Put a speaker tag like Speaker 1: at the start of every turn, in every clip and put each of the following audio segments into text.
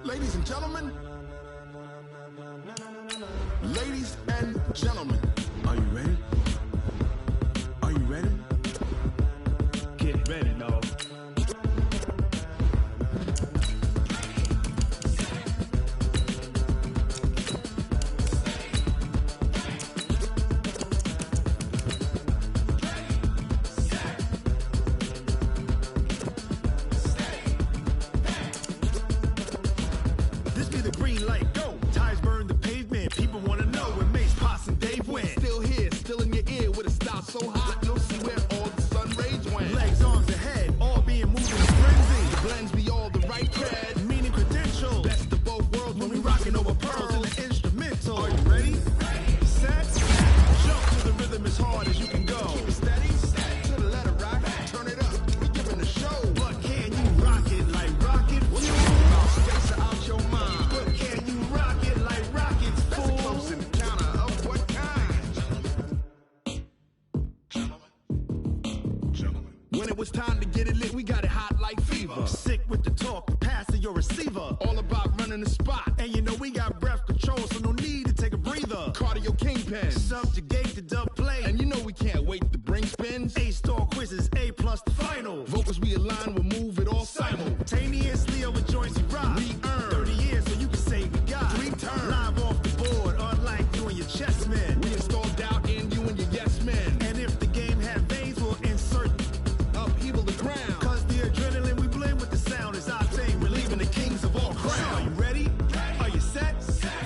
Speaker 1: Ladies and gentlemen, are you ready? Are you ready? Get ready, dog. This be the green light, go. Tires burn the pavement, people wanna know when Mace, Pops, and Dave went. Still here, still in your ear with a style so hot, you'll see where all the sun rays went. Legs, arms, and head, all being moved in frenzy. The blends be all the right cred, meaning credential. Best of both worlds when we rockin' over pearls in the instrumental. Are you ready? Set, jump to the rhythm as hard as you can go. Keep it steady, to the letter rock, turn it up, we giving a show. But can you rock it like rocket? What you talking about? Space it out your mind. But can you rock it like rockets, fool? That's a close encounter of what kind? Gentlemen. When it was time to get it lit, we got it hot like fever. Sick with the talk, the pass to your receiver. All about running the spot. And you know we got breath control, so no need to take a breather. Cardio kingpin, subjugate the dub play. And you know we can't wait to bring spins. A-star quizzes, A+ the final. Vocals we align, we'll move it all simultaneously over joints we rock. We earn 30 years, so you can say we got 3 turns. Live off the board, unlike you and your chess men. We install doubt in you and your yes men. And if the game had veins, we'll insert upheaval the ground. Cause the adrenaline we blend with the sound is our thing. We're leaving the kings of all crowns. Are you ready? Are you set?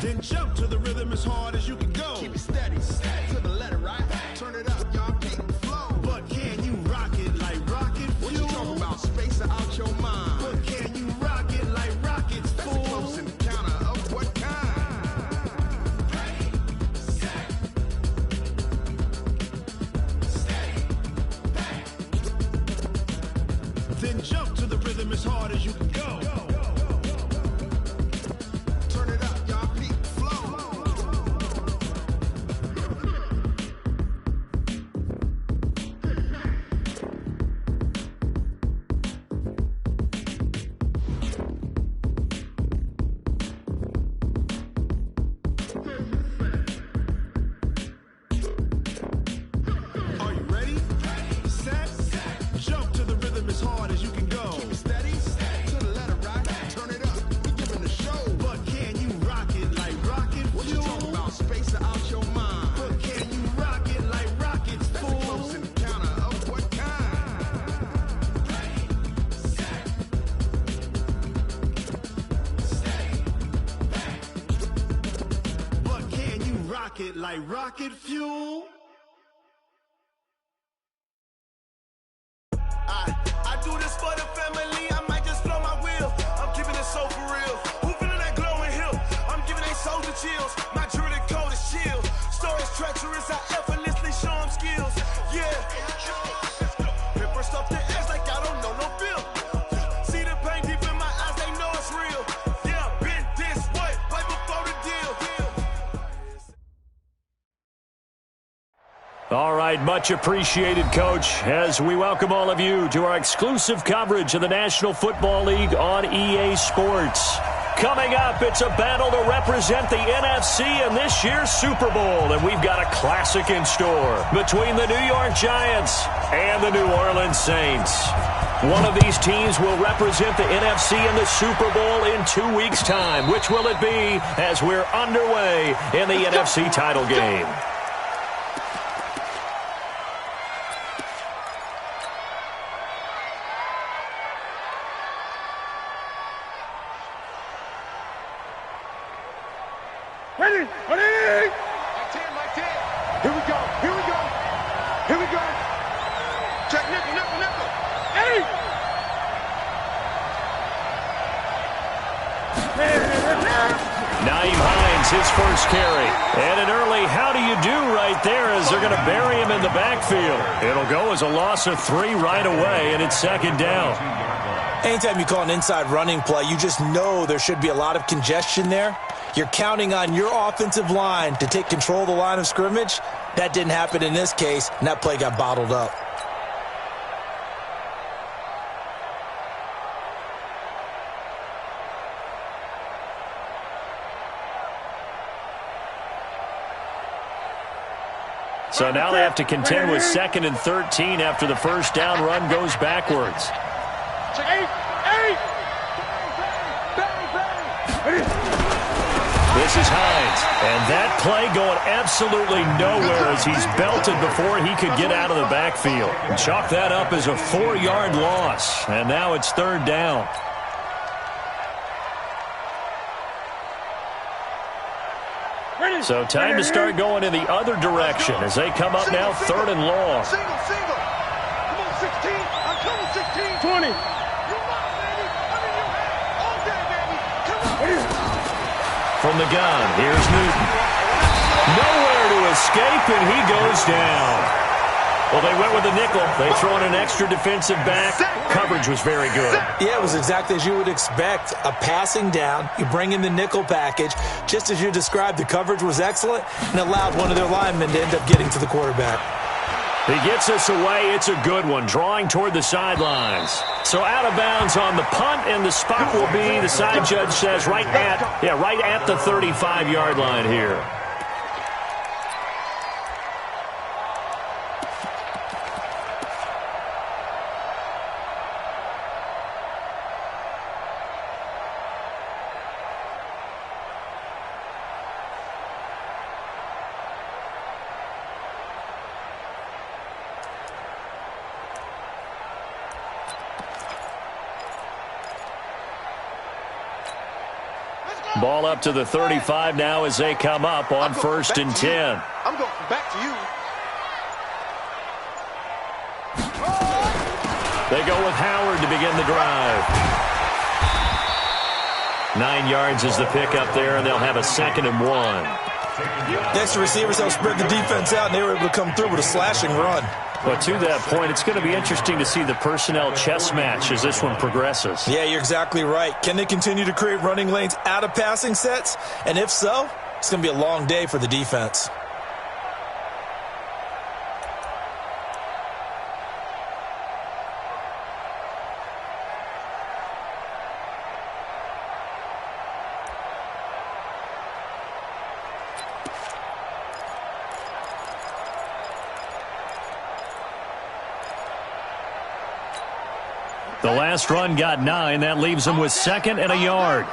Speaker 1: Then jump to the rhythm as hard as you can go. Keep it steady, to the letter right. Turn it up, y'all keep the flow. But can you rock it like rocket fuel? What you talking about? Space it out your mind. But can you rock it like rockets, fool? That's a close encounter of what kind? Then jump to the rhythm as hard as you can go. Turn it up, y'all peak flow. Are you ready? Set, jump to the rhythm as hard as you can go. Keep it steady, to the letter right. Turn it up, we giving the show. But can you rock it like rocket fuel? What you talking about? Space it out your mind. But can you rock it like rockets, fool? That's a close encounter of what kind? But can you rock it like rocket fuel? I do this for the family, I might just blow my wheel. I'm keeping it so for real. Who feeling that glowing hill? I'm giving they soldier chills. My jewelry code is chill. Stories treacherous, I effortlessly show them skills. Yeah. Pepper stuff the edge like I don't know no bill. See the pain deep in my eyes, they know it's real. Yeah, been this way, way before the deal.
Speaker 2: All right, much appreciated, Coach, as we welcome all of you to our exclusive coverage of the National Football League on EA Sports. Coming up, it's a battle to represent the NFC in this year's Super Bowl, and we've got a classic in store between the New York Giants and the New Orleans Saints. One of these teams will represent the NFC in the Super Bowl in 2 weeks' time. Which will it be as we're underway in the NFC title game?
Speaker 3: Ready? Ready? Like 10. Here we go. Here we go. Here we go. Check nickel. Hey!
Speaker 2: Naeem Hines, his first carry. And an early how do you do right there as they're going to bury him in the backfield. It'll go as a loss of 3 right away, and it's second down.
Speaker 4: Anytime you call an inside running play, you just know there should be a lot of congestion there. You're counting on your offensive line to take control of the line of scrimmage. That didn't happen in this case, and that play got bottled up.
Speaker 2: So now they have to contend with 2nd and 13 after the first down run goes backwards. This is Hines, and that play going absolutely nowhere as he's belted before he could get out of the backfield. Chalk that up as a 4-yard loss, and now it's 3rd down. So time to start going in the other direction as they come up now 3rd and long.
Speaker 3: Single. Come on, 16. I'm coming, 16. 20. You're mine, baby. I'm in your head. All day, baby. Come on.
Speaker 2: From the gun, here's Newton. Nowhere to escape, and he goes down. Well, they went with a nickel. They throw in an extra defensive back. Coverage was very good.
Speaker 4: Yeah, it was exactly as you would expect. A passing down, you bring in the nickel package. Just as you described, the coverage was excellent and allowed one of their linemen to end up getting to the quarterback.
Speaker 2: He gets us away. It's a good one, drawing toward the sidelines. So out of bounds on the punt, and the spot will be, the side judge says, right at the 35-yard line here. Ball up to the 35 now as they come up on 1st and 10.
Speaker 3: I'm going back to you.
Speaker 2: They go with Howard to begin the drive. 9 yards is the pickup there, and they'll have a 2nd and 1.
Speaker 4: Next, the receivers helped spread the defense out, and they were able to come through with a slashing run.
Speaker 2: But to that point, it's going to be interesting to see the personnel chess match as this one progresses.
Speaker 4: Yeah, you're exactly right. Can they continue to create running lanes out of passing sets? And if so, it's going to be a long day for the defense.
Speaker 2: The last run got 9. That leaves them with 2nd and a yard.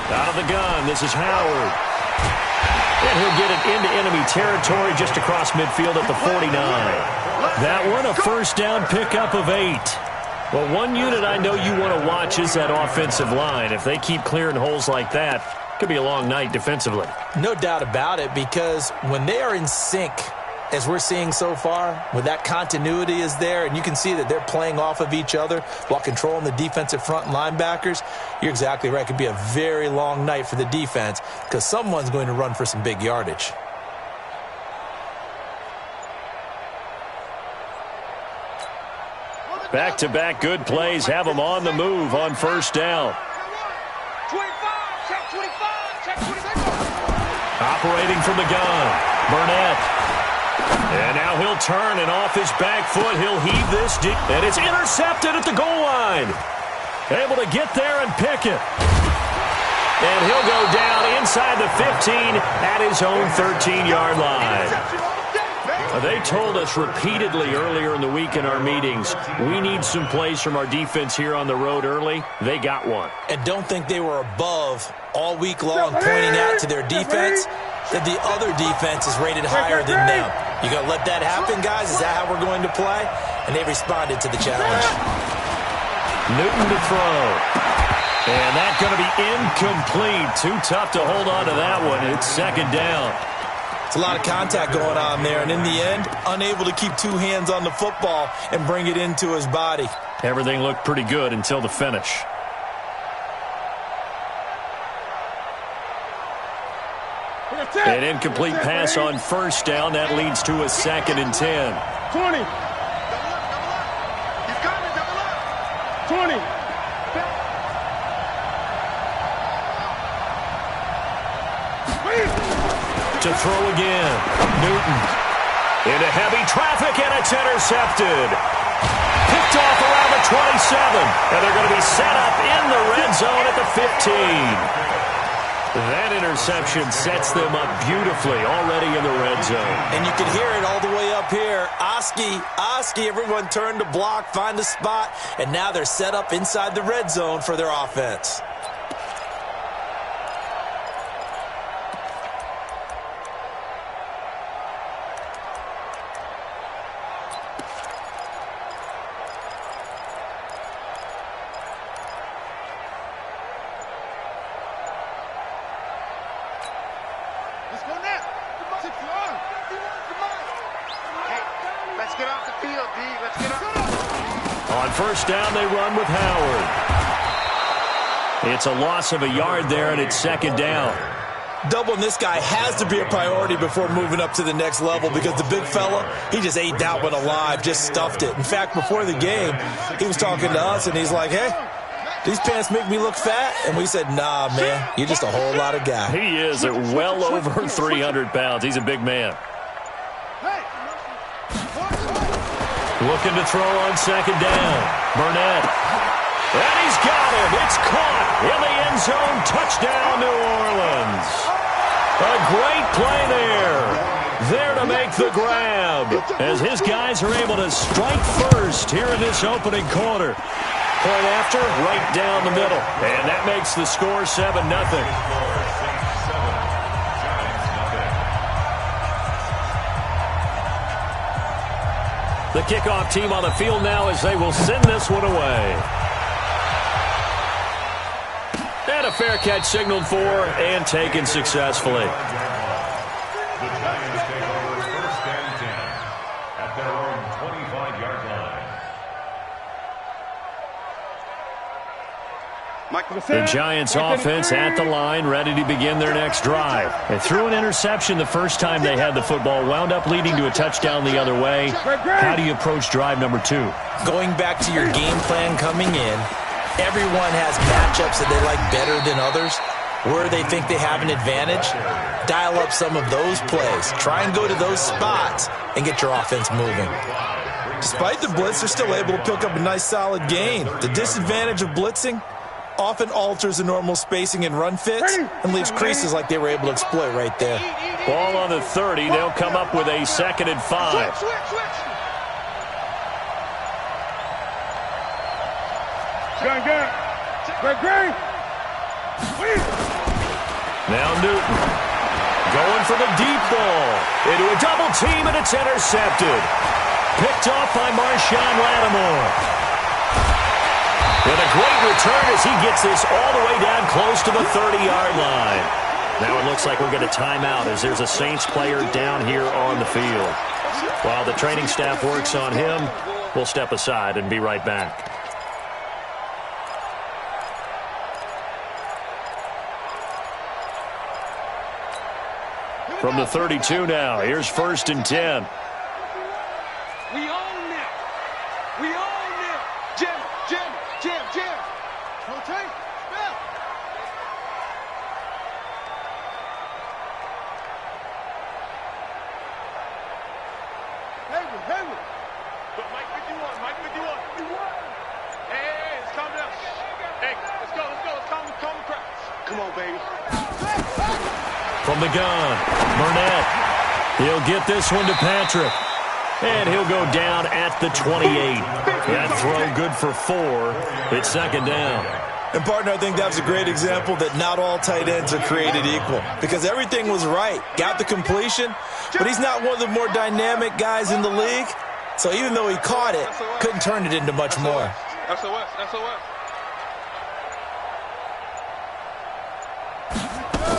Speaker 2: Out of the gun, this is Howard. And he'll get it into enemy territory just across midfield at the 49. That one, a first down pickup of 8. Well, one unit I know you want to watch is that offensive line. If they keep clearing holes like that, it could be a long night defensively.
Speaker 4: No doubt about it, because when they are in sync, as we're seeing so far, when that continuity is there, and you can see that they're playing off of each other while controlling the defensive front linebackers, you're exactly right. It could be a very long night for the defense because someone's going to run for some big yardage.
Speaker 2: Back-to-back good plays have them on the move on first down.
Speaker 3: 25, check 25, check 25.
Speaker 2: Operating from the gun, Burnett. And now he'll turn, and off his back foot, he'll heave this deep. And it's intercepted at the goal line. Able to get there and pick it. And he'll go down inside the 15 at his own 13-yard line. They told us repeatedly earlier in the week in our meetings, we need some plays from our defense here on the road early. They got one.
Speaker 4: And don't think they were above all week long pointing out to their defense that the other defense is rated higher than them. You going to let that happen, guys? Is that how we're going to play? And they responded to the challenge.
Speaker 2: Newton to throw. And that's going to be incomplete. Too tough to hold on to that one. It's 2nd down.
Speaker 4: It's a lot of contact going on there, and in the end, unable to keep 2 hands on the football and bring it into his body.
Speaker 2: Everything looked pretty good until the finish. An incomplete pass on first down. That leads to a 2nd and 10.
Speaker 3: 20. He's coming, double up. 20.
Speaker 2: To throw again. Newton. Into heavy traffic, and it's intercepted. Picked off around the 27. And they're going to be set up in the red zone at the 15. That interception sets them up beautifully already in the red zone.
Speaker 4: And you can hear it all the way up here. Oski, everyone turned to block, find a spot, and now they're set up inside the red zone for their offense.
Speaker 2: On first down, they run with Howard. It's a loss of a yard there, and it's second down.
Speaker 4: Doubling this guy has to be a priority before moving up to the next level because the big fella, he just ate that one alive, just stuffed it. In fact, before the game, he was talking to us, and he's like, hey, these pants make me look fat? And we said, nah, man, you're just a whole lot of guy.
Speaker 2: He is at well over 300 pounds. He's a big man. Looking to throw on second down. Burnett. And he's got him. It's caught in the end zone. Touchdown, New Orleans. A great play there. There to make the grab as his guys are able to strike first here in this opening quarter. Point after, right down the middle. And that makes the score 7-0. The kickoff team on the field now as they will send this one away. And a fair catch signaled for and taken successfully.
Speaker 5: The Giants take over first and 10 at their own 25-yard line.
Speaker 2: The Giants offense at the line, ready to begin their next drive. They threw an interception the first time they had the football, wound up leading to a touchdown the other way. How do you approach drive number 2?
Speaker 4: Going back to your game plan coming in, everyone has matchups that they like better than others. Where they think they have an advantage, dial up some of those plays. Try and go to those spots and get your offense moving. Despite the blitz, they're still able to pick up a nice solid gain. The disadvantage of blitzing often alters the normal spacing and run fits and leaves creases like they were able to exploit right there.
Speaker 2: Ball on the 30. They'll come up with a 2nd and 5. Now Newton going for the deep ball into a double team, and it's intercepted. Picked off by Marshawn Lattimore. And a great return as he gets this all the way down close to the 30-yard line. Now it looks like we'll get a timeout as there's a Saints player down here on the field. While the training staff works on him, we'll step aside and be right back. From the 32 now, here's 1st and 10.
Speaker 3: We own it. We own it. Jim. Rotate. Spell. Hayward. But Mike 51. Hey, let's calm down. Hey, let's go. Let's calm the crowd. Come on, baby.
Speaker 2: From the gun, Burnett. He'll get this one to Patrick. And he'll go down at the 28. That throw good for 4. It's 2nd down.
Speaker 4: And, partner, I think that was a great example that not all tight ends are created equal because everything was right. Got the completion, but he's not one of the more dynamic guys in the league. So even though he caught it, couldn't turn it into much more.
Speaker 3: SOS.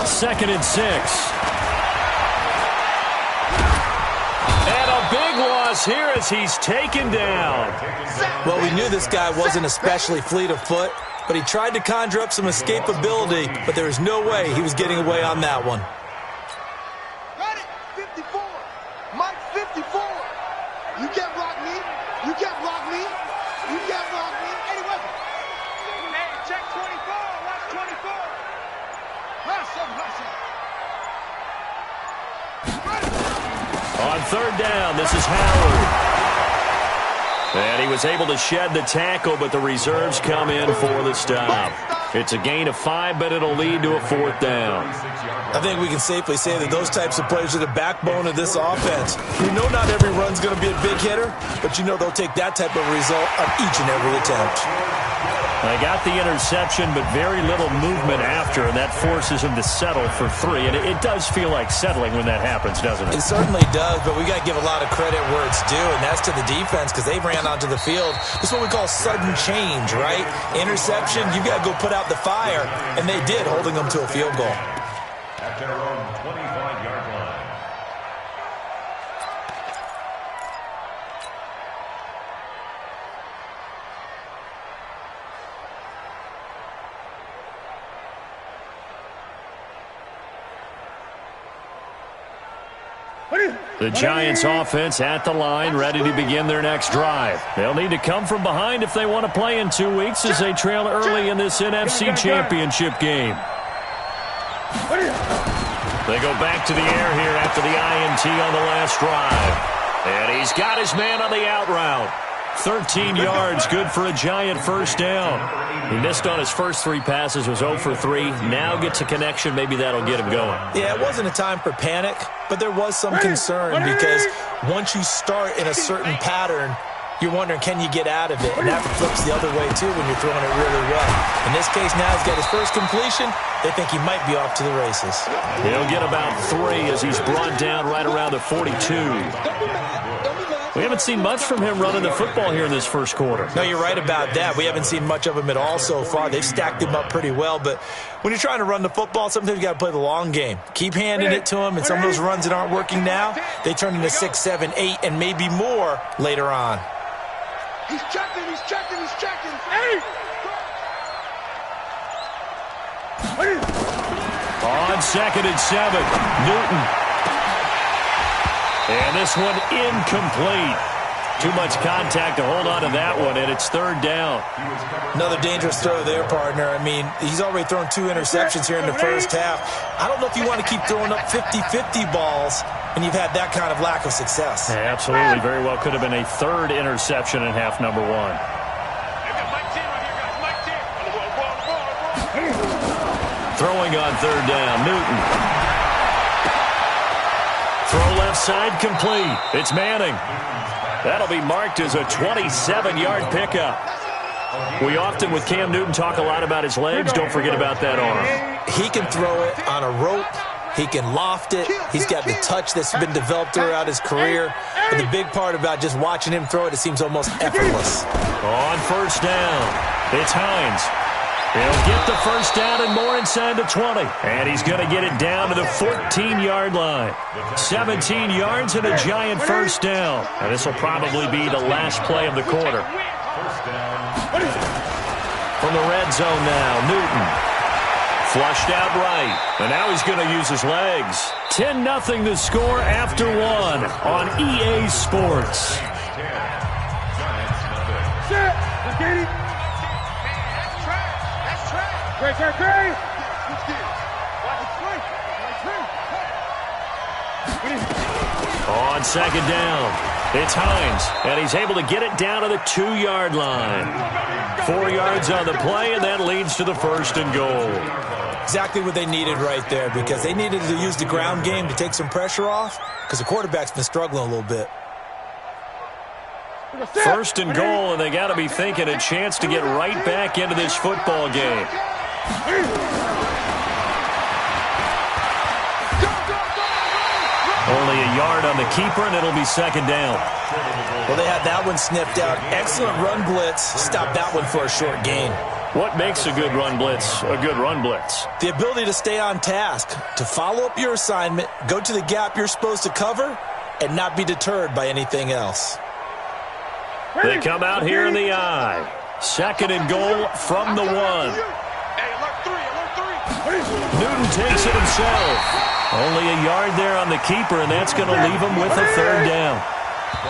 Speaker 2: 2nd and 6. And a big loss here as he's taken down.
Speaker 4: Well, we knew this guy wasn't especially fleet of foot, but he tried to conjure up some escapability, but there was no way he was getting away on that one.
Speaker 3: Got it. 54. Mike 54. You can't block me. Any weapon. Hey, check 24. Watch 24. Rush him.
Speaker 2: On 3rd down, this is Howard. And he was able to shed the tackle, but the reserves come in for the stop. It's a gain of 5, but it'll lead to a 4th down.
Speaker 4: I think we can safely say that those types of players are the backbone of this offense. You know not every run's going to be a big hitter, but you know they'll take that type of result on each and every attempt.
Speaker 2: They got the interception, but very little movement after, and that forces him to settle for 3. And it does feel like settling when that happens, doesn't it?
Speaker 4: It certainly does, but we got to give a lot of credit where it's due, and that's to the defense because they ran onto the field. This is what we call sudden change, right? Interception, you got to go put out the fire, and they did, holding them to a field goal.
Speaker 5: At their own 25-yard line.
Speaker 2: The Giants offense at the line, ready to begin their next drive. They'll need to come from behind if they want to play in 2 weeks as they trail early in this NFC Championship game. They go back to the air here after the INT on the last drive. And he's got his man on the out route. 13 yards, good for a Giant first down. He missed on his first 3 passes, was 0 for 3. Now gets a connection. Maybe that'll get him going.
Speaker 4: Yeah, it wasn't a time for panic, but there was some concern because once you start in a certain pattern, you're wondering, can you get out of it? And that flips the other way, too, when you're throwing it really well. In this case, now he's got his first completion. They think he might be off to the races.
Speaker 2: He'll get about 3 as he's brought down right around the 42. We haven't seen much from him running the football here in this first quarter.
Speaker 4: No, you're right about that. We haven't seen much of him at all so far. They've stacked him up pretty well, but when you're trying to run the football, sometimes you got to play the long game. Keep handing it to him, and some of those runs that aren't working now, they turn into 6, 7, 8, and maybe more later on.
Speaker 3: He's checking, he's checking, he's checking. Hey!
Speaker 2: On 2nd and 7, Newton. And this one incomplete. Too much contact to hold on to that one, and it's 3rd down.
Speaker 4: Another dangerous throw there, partner. I mean, he's already thrown 2 interceptions here in the first half. I don't know if you want to keep throwing up 50-50 balls when you've had that kind of lack of success.
Speaker 2: Yeah, absolutely. Very well could have been a 3rd interception in half number 1. Throwing on 3rd down, Newton. Throw left side complete. It's Manning. That'll be marked as a 27-yard pickup. We often, with Cam Newton, talk a lot about his legs. Don't forget about that arm.
Speaker 4: He can throw it on a rope. He can loft it. He's got the touch that's been developed throughout his career. But the big part about just watching him throw it seems almost effortless.
Speaker 2: On 1st down, it's Hines. He'll get the first down and more inside the 20. And he's going to get it down to the 14-yard line. 17 yards and a Giant first down. And this will probably be the last play of the quarter. From the red zone now, Newton. Flushed out right. And now he's going to use his legs. 10-0 the score after 1 on EA Sports. On 2nd down, it's Hines, and he's able to get it down to the 2-yard line. 4 yards on the play, and that leads to the 1st and goal.
Speaker 4: Exactly what they needed right there, because they needed to use the ground game to take some pressure off, because the quarterback's been struggling a little bit.
Speaker 2: 1st and goal, and they got to be thinking a chance to get right back into this football game. Only a yard on the keeper, and it'll be 2nd down.
Speaker 4: Well, they had that one snipped out. Excellent run blitz. Stop that one for a short gain.
Speaker 2: What makes a good run blitz a good run blitz?
Speaker 4: The ability to stay on task, to follow up your assignment, go to the gap you're supposed to cover, and not be deterred by anything else.
Speaker 2: They come out here in the I. 2nd and goal from the 1. Newton takes it himself. Only a yard there on the keeper, and that's going to leave him with a 3rd down.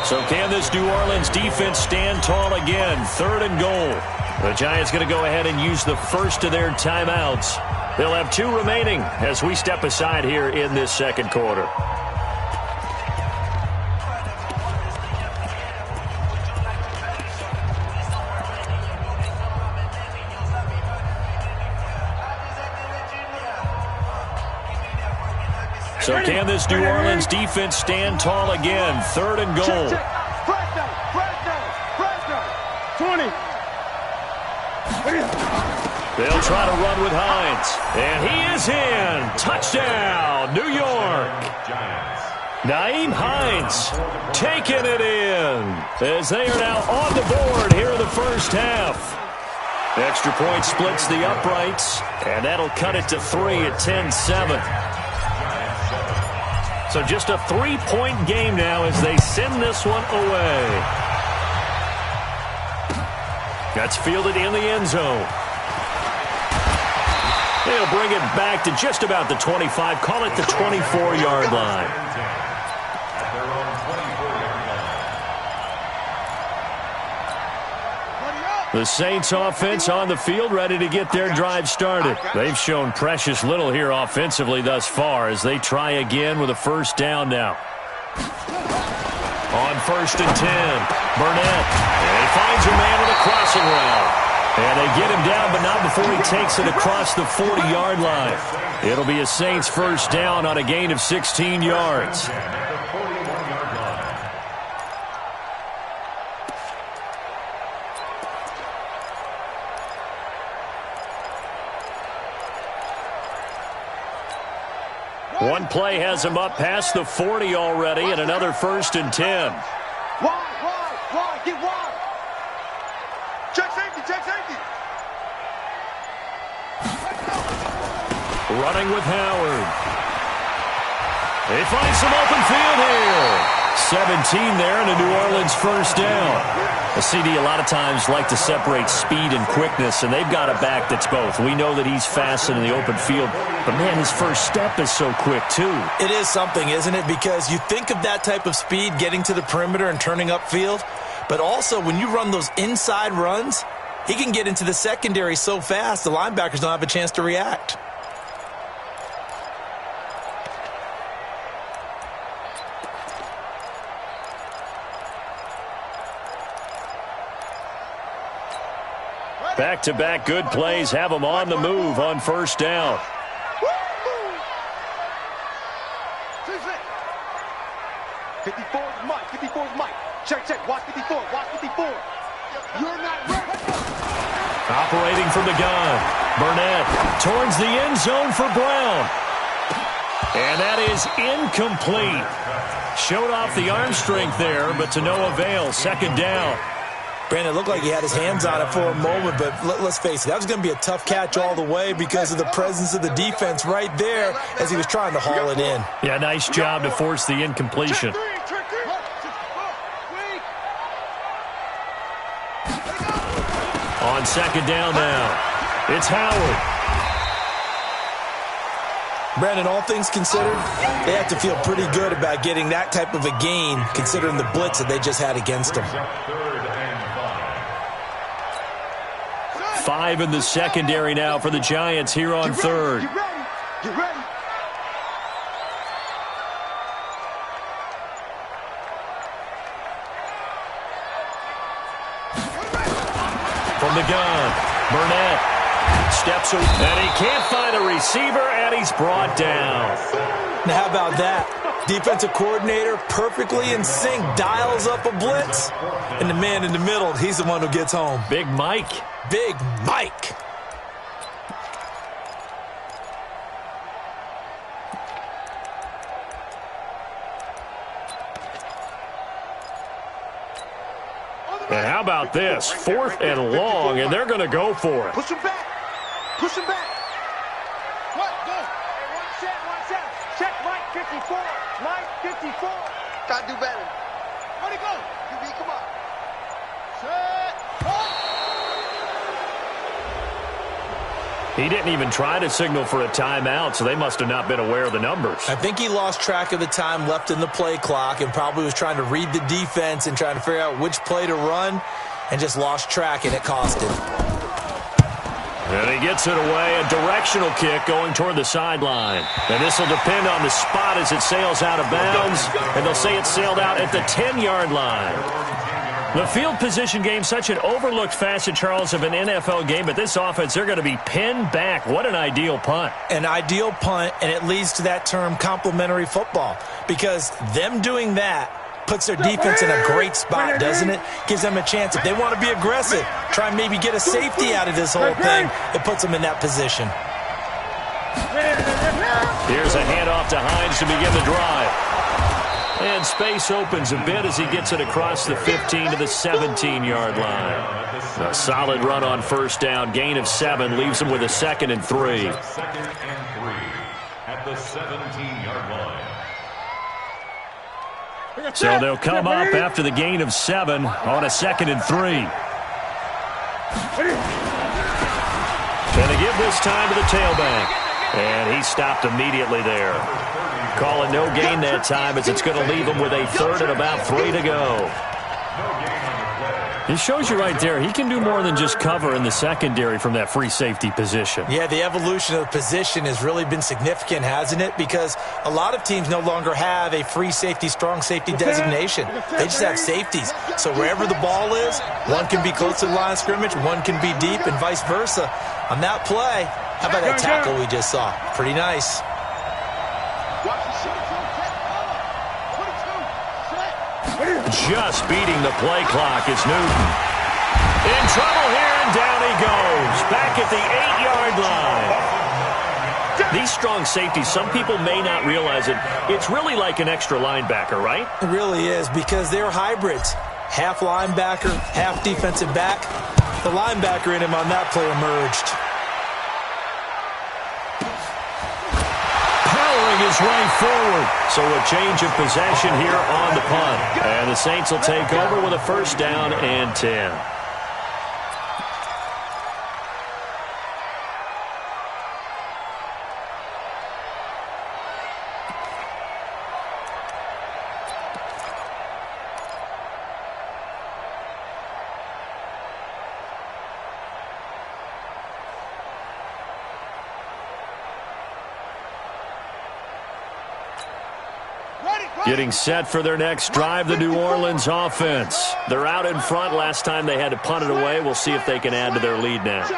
Speaker 2: So can this New Orleans defense stand tall again? 3rd and goal. The Giants going to go ahead and use the first of their timeouts. They'll have 2 remaining as we step aside here in this 2nd quarter. So can this New Orleans defense stand tall again? 3rd and goal.
Speaker 3: Fresno. 20.
Speaker 2: They'll try to run with Hines. And he is in. Touchdown, New York. Nyheim Hines taking it in as they are now on the board here in the first half. Extra point splits the uprights, and that'll cut it to 3 at 10-7. So just a 3-point game now as they send this one away. That's fielded in the end zone. They'll bring it back to just about the 25, call it the 24-yard line. The Saints offense on the field, ready to get their drive started. They've shown precious little here offensively thus far as they try again with a first down now. On 1st and 10, Burnett. And he finds a man with a crossing route. And they get him down, but not before he takes it across the 40-yard line. It'll be a Saints first down on a gain of 16 yards. One play has him up past the 40 already, and another 1st and 10.
Speaker 3: Wide, get wide. Check safety.
Speaker 2: Running with Howard. They find some open field here. 17 there and a New Orleans first down. A CD a lot of times like to separate speed and quickness, and they've got a back that's both. We know that he's fast in the open field, but man, his first step is so quick too.
Speaker 4: It is something, isn't it? Because you think of that type of speed getting to the perimeter and turning upfield, but also when you run those inside runs, he can get into the secondary so fast the linebackers don't have a chance to react.
Speaker 2: Back-to-back good plays have them on the move on first down.
Speaker 3: Mike. Check. Watch 54. You're not ready.
Speaker 2: Operating from the gun. Burnett towards the end zone for Brown. And that is incomplete. Showed off the arm strength there, but to no avail. 2nd down.
Speaker 4: Brandon, it looked like he had his hands on it for a moment, but let's face it, that was going to be a tough catch all the way because of the presence of the defense right there as he was trying to haul it in.
Speaker 2: Yeah, nice job to force the incompletion. On 2nd down now, it's Howard.
Speaker 4: Brandon, all things considered, they have to feel pretty good about getting that type of a gain considering the blitz that they just had against them.
Speaker 2: 5 in the secondary now for the Giants here on 3rd.
Speaker 3: Get ready.
Speaker 2: From the gun, Burnett steps away, and he can't find a receiver, and he's brought down.
Speaker 4: Now, how about that? Defensive coordinator perfectly in sync, dials up a blitz, and the man in the middle, he's the one who gets home.
Speaker 2: Big Mike.
Speaker 4: Big Mike.
Speaker 2: And how about this? 4th and long, and they're going to go for it.
Speaker 3: Push him back. What? Go. One set. Check Mike 54. Mike 54. Gotta do better. Where'd he go? Come on. Set.
Speaker 2: He didn't even try to signal for a timeout, so they must have not been aware of the numbers.
Speaker 4: I think he lost track of the time left in the play clock and probably was trying to read the defense and trying to figure out which play to run and just lost track, and it cost him.
Speaker 2: And he gets it away, a directional kick going toward the sideline. And this will depend on the spot as it sails out of bounds, and they'll say it sailed out at the 10-yard line. The field position game, such an overlooked facet, Charles, of an NFL game, but this offense, they're going to be pinned back. What an ideal punt.
Speaker 4: An ideal punt, and it leads to that term complementary football, because them doing that puts their defense in a great spot, doesn't it? Gives them a chance. If they want to be aggressive, try and maybe get a safety out of this whole thing, it puts them in that position.
Speaker 2: Here's a handoff to Hines to begin the drive. And space opens a bit as he gets it across the 15 to the 17-yard line. A solid run on first down. Gain of 7 leaves him with a 2nd and 3.
Speaker 5: 2nd and 3 at the 17-yard line.
Speaker 2: So they'll come up after the gain of 7 on a 2nd and 3. And they give this time to the tailback. And he stopped immediately there. Calling no gain that time as it's going to leave him with a 3rd and about 3 to go. It shows you right there, he can do more than just cover in the secondary from that free safety position.
Speaker 4: Yeah, the evolution of the position has really been significant, hasn't it? Because a lot of teams no longer have a free safety, strong safety designation. They just have safeties. So wherever the ball is, one can be close to the line of scrimmage, one can be deep, and vice versa. On that play, how about that tackle we just saw? Pretty nice.
Speaker 2: Just beating the play clock is Newton. In trouble here, and down he goes. Back at the 8-yard line. These strong safeties, some people may not realize it. It's really like an extra linebacker, right?
Speaker 4: It really is, because they're hybrids. Half linebacker, half defensive back. The linebacker in him on that play emerged.
Speaker 2: His way forward. So a change of possession here on the punt. And the Saints will take over with a 1st down and 10. Getting set for their next drive, the New Orleans offense. They're out in front. Last time they had to punt it away. We'll see if they can add to their lead now.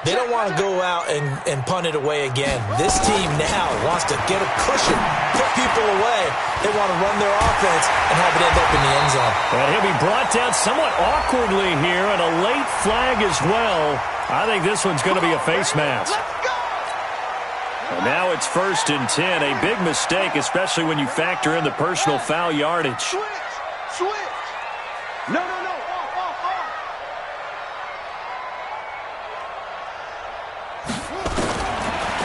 Speaker 4: They don't want to go out and punt it away again. This team now wants to get a cushion, put people away. They want to run their offense and have it end up in the end zone.
Speaker 2: And he'll be brought down somewhat awkwardly here, and a late flag as well. I think this one's going to be a face mask. And now it's 1st and 10. A big mistake, especially when you factor in the personal foul yardage.
Speaker 3: Switch. No. Off.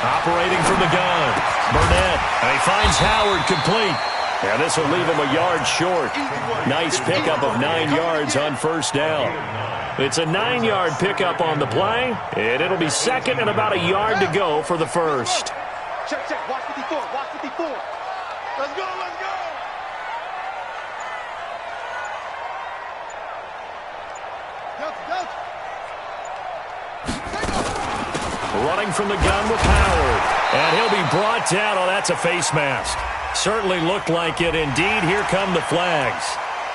Speaker 2: Operating from the gun. Burnett. And he finds Howard complete. And this will leave him a yard short. Nice pickup of 9 yards on 1st down. It's a 9-yard pickup on the play, and it'll be 2nd and about a yard to go for the 1st.
Speaker 3: Check. Watch 54. Let's go.
Speaker 2: Running from the gun with Howard. And he'll be brought down. Oh, that's a face mask. Certainly looked like it. Indeed, here come the flags.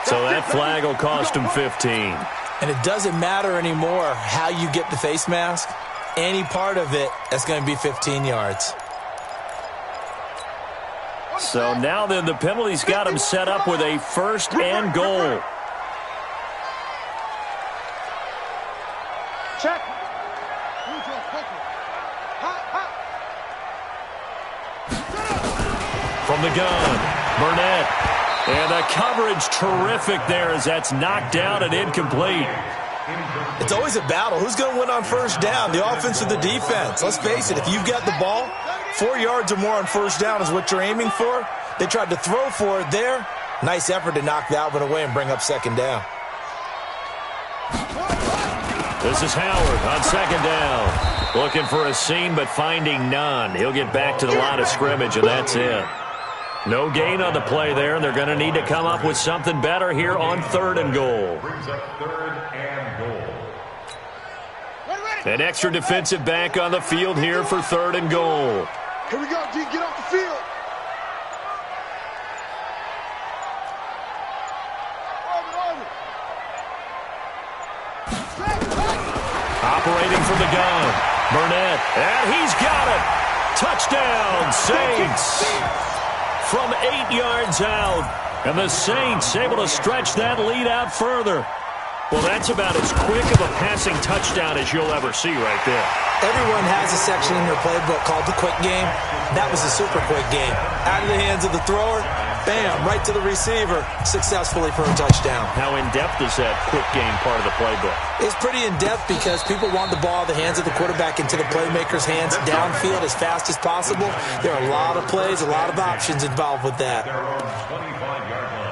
Speaker 2: So that flag will cost him 15.
Speaker 4: And it doesn't matter anymore how you get the face mask. Any part of it, that's going to be 15 yards.
Speaker 2: So now then, the penalty's got him set up with a 1st and goal.
Speaker 3: Check.
Speaker 2: From the gun, Burnett. And the coverage terrific there as that's knocked down and incomplete.
Speaker 4: It's always a battle. Who's going to win on 1st down, the offense or the defense? Let's face it, if you've got the ball, 4 yards or more on 1st down is what you're aiming for. They tried to throw for it there. Nice effort to knock that one away and bring up 2nd down.
Speaker 2: This is Howard on 2nd down. Looking for a seam but finding none. He'll get back to the line of scrimmage, and that's it. No gain on the play there, and they're going to need to come up with something better here on 3rd and goal.
Speaker 5: Brings up 3rd and goal.
Speaker 2: An extra defensive back on the field here for 3rd and goal.
Speaker 3: Here we go, D. Get off the field.
Speaker 2: Operating from the gun. Burnett. And he's got it. Touchdown, Saints. From 8 yards out. And the Saints able to stretch that lead out further. Well, that's about as quick of a passing touchdown as you'll ever see right there.
Speaker 4: Everyone has a section in their playbook called the quick game. That was a super quick game. Out of the hands of the thrower, bam, right to the receiver, successfully for a touchdown.
Speaker 2: How in-depth is that quick game part of the playbook?
Speaker 4: It's pretty in-depth because people want the ball out of the hands of the quarterback into the playmaker's hands downfield as fast as possible. There are a lot of plays, a lot of options involved with that.
Speaker 5: Their own 25-yard line.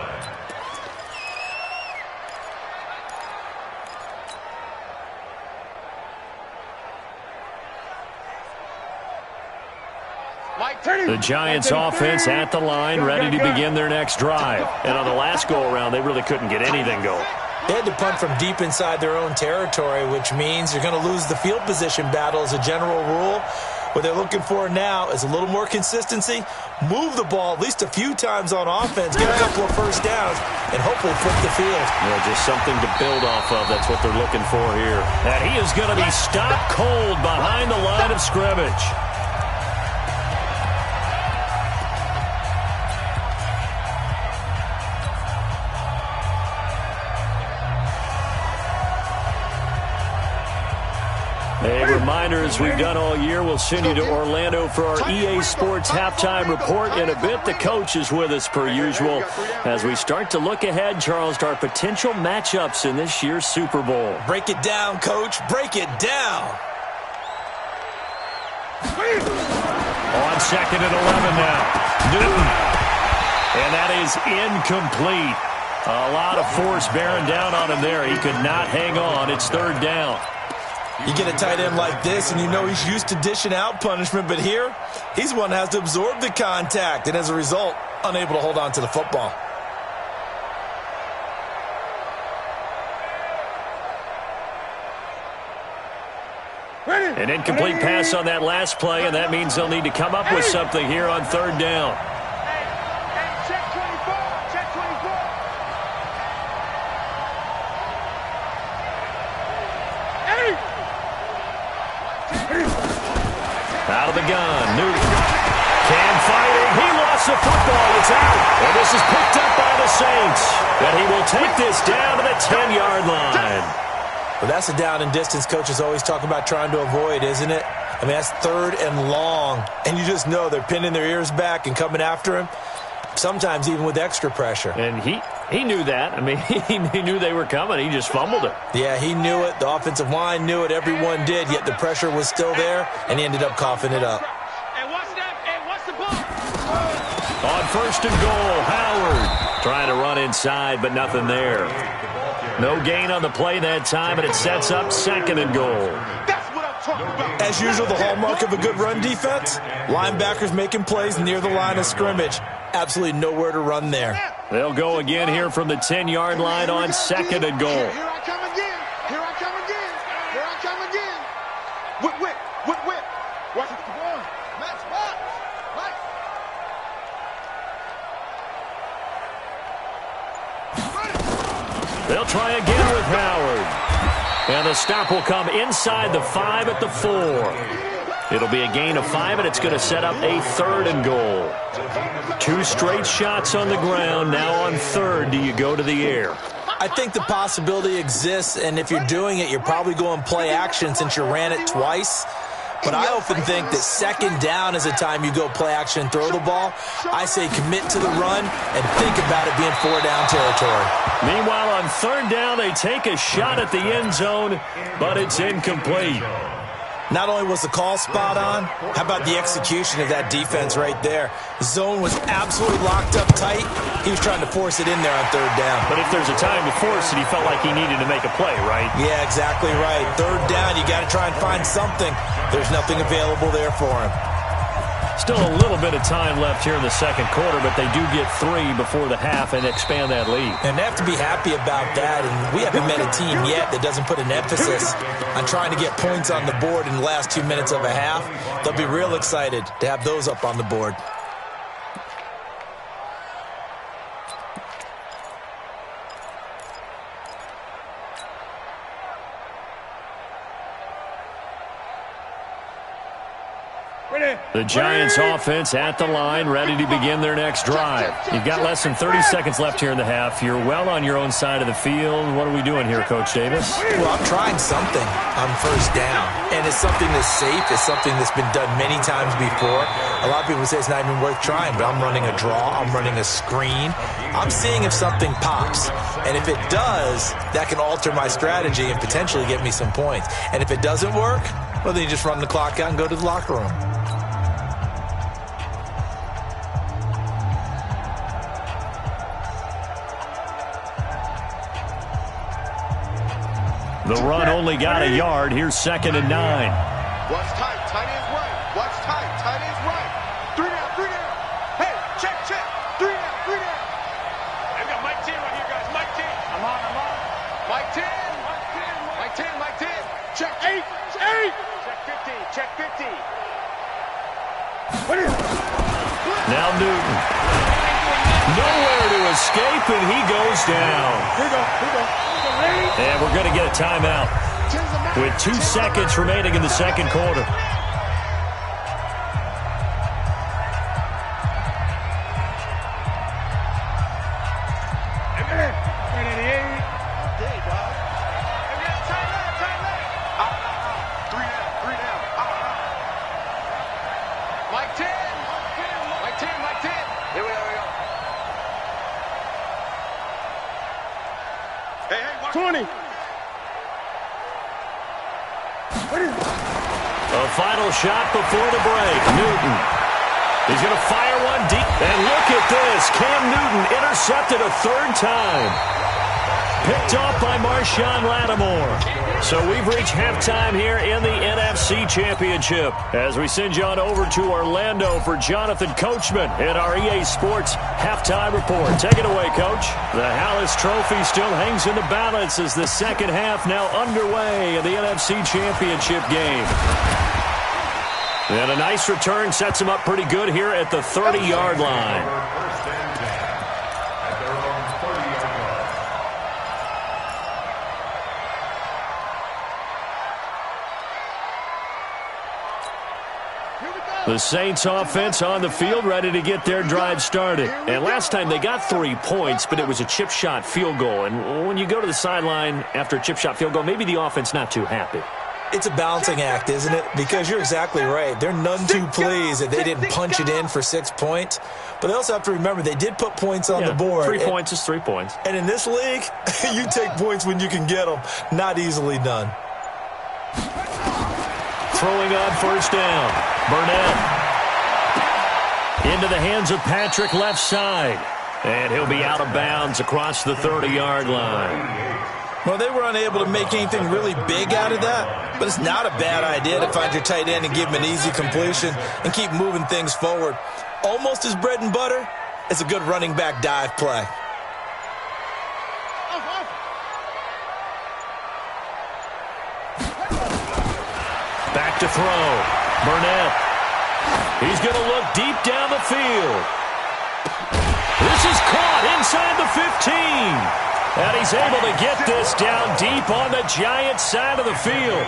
Speaker 2: The Giants offense at the line, ready to begin their next drive. And on the last go-around, they really couldn't get anything going.
Speaker 4: They had to punt from deep inside their own territory, which means you're going to lose the field position battle as a general rule. What they're looking for now is a little more consistency, move the ball at least a few times on offense, get a couple of first downs, and hopefully flip the field.
Speaker 2: Yeah, just something to build off of. That's what they're looking for here. And he is going to be stopped cold behind the line of scrimmage. A reminder, as we've done all year, we'll send you to Orlando for our EA Sports halftime report in a bit. The coach is with us per usual as we start to look ahead, Charles, to our potential matchups in this year's Super Bowl.
Speaker 4: Break it down, Coach. Break it down.
Speaker 2: On 2nd and 11 now. Newton. And that is incomplete. A lot of force bearing down on him there. He could not hang on. It's 3rd down.
Speaker 4: You get a tight end like this, and you know he's used to dishing out punishment, but here, he's the one that has to absorb the contact, and as a result, unable to hold on to the football.
Speaker 2: An incomplete pass on that last play, and that means they'll need to come up with something here on 3rd down. Out of the gun, Newton can fight it. He lost the football. It's out. And this is picked up by the Saints. And he will take this down to the 10-yard line.
Speaker 4: Well, that's a down and distance coaches always talk about trying to avoid, isn't it? I mean, that's 3rd and long. And you just know they're pinning their ears back and coming after him, sometimes even with extra pressure.
Speaker 2: And he knew that. I mean, he knew they were coming. He just fumbled it.
Speaker 4: Yeah, he knew it. The offensive line knew it. Everyone did, yet the pressure was still there, and he ended up coughing it up.
Speaker 2: On 1st and goal, Howard trying to run inside, but nothing there. No gain on the play that time, and it sets up 2nd and goal.
Speaker 4: As usual, the hallmark of a good run defense, linebackers making plays near the line of scrimmage. Absolutely nowhere to run there.
Speaker 2: They'll go again here from the 10-yard line on 2nd and goal.
Speaker 3: Here I come again. Here I come again. Here I come again. Whip. Watch it. Match box.
Speaker 2: They'll try again with Howard. And the stop will come inside the 5 at the 4. It'll be a gain of 5, and it's going to set up a 3rd and goal. 2 straight shots on the ground. Now on 3rd, do you go to the air?
Speaker 4: I think the possibility exists, and if you're doing it, you're probably going play action since you ran it twice. But I often think that 2nd down is the time you go play action and throw the ball. I say commit to the run and think about it being 4-down territory.
Speaker 2: Meanwhile, on 3rd down, they take a shot at the end zone, but it's incomplete.
Speaker 4: Not only was the call spot on, how about the execution of that defense right there? The zone was absolutely locked up tight. He was trying to force it in there on 3rd down.
Speaker 2: But if there's a time to force it, he felt like he needed to make a play, right?
Speaker 4: Yeah, exactly right. 3rd down, you got to try and find something. There's nothing available there for him.
Speaker 2: Still a little bit of time left here in the 2nd quarter, but they do get 3 before the half and expand that lead.
Speaker 4: And they have to be happy about that, and we haven't met a team yet that doesn't put an emphasis on trying to get points on the board in the last 2 minutes of a half. They'll be real excited to have those up on the board.
Speaker 2: The Giants offense at the line, ready to begin their next drive. You've got less than 30 seconds left here in the half. You're well on your own side of the field. What are we doing here, Coach Davis?
Speaker 4: Well, I'm trying something on first down, and it's something that's safe. It's something that's been done many times before. A lot of people say it's not even worth trying, but I'm running a draw. I'm running a screen. I'm seeing if something pops, and if it does, that can alter my strategy and potentially get me some points. And if it doesn't work, well, then you just run the clock out and go to the locker room.
Speaker 2: The run only got a yard. Here's 2nd and 9.
Speaker 3: Watch tight. Tight ends right. Watch tight. Tight ends right. 3 down. 3 down. Hey, check. 3 down. 3 down. I've got Mike 10 right here, guys. Mike 10. I'm on. Mike 10. Mike 10. Check 8. Check 50.
Speaker 2: Now Newton. Nowhere to escape, and he goes down.
Speaker 3: Here we go.
Speaker 2: And we're going to get a timeout with 2 seconds remaining in the second quarter.
Speaker 3: Mike 10. Here we go. Hey, watch 20.
Speaker 2: A final shot before the break. Newton. He's going to fire one deep. And look at this. Cam Newton intercepted a 3rd time. Picked off by Marshawn Lattimore. So we've reached halftime here in the NFC Championship as we send you on over to Orlando for Jonathan Coachman in our EA Sports Halftime Report. Take it away, Coach. The Hallis Trophy still hangs in the balance as the second half now underway in the NFC Championship game. And a nice return sets him up pretty good here at the 30-yard line. The Saints offense on the field, ready to get their drive started. And last time they got 3 points, but it was a chip shot field goal. And when you go to the sideline after a chip shot field goal, maybe the offense not too happy.
Speaker 4: It's a balancing act, isn't it? Because you're exactly right. They're none too pleased that they didn't punch it in for 6 points. But they also have to remember they did put points on the board.
Speaker 2: 3 points is 3 points.
Speaker 4: And in this league, you take points when you can get them. Not easily done.
Speaker 2: Throwing on first down. Burnett. Into the hands of Patrick left side. And he'll be out of bounds across the 30-yard line.
Speaker 4: Well, they were unable to make anything really big out of that, but it's not a bad idea to find your tight end and give him an easy completion and keep moving things forward. Almost his bread and butter, it's a good running back dive play.
Speaker 2: Back to throw. Burnett. He's going to look deep down the field. This is caught inside the 15. And he's able to get this down deep on the Giants' side of the field.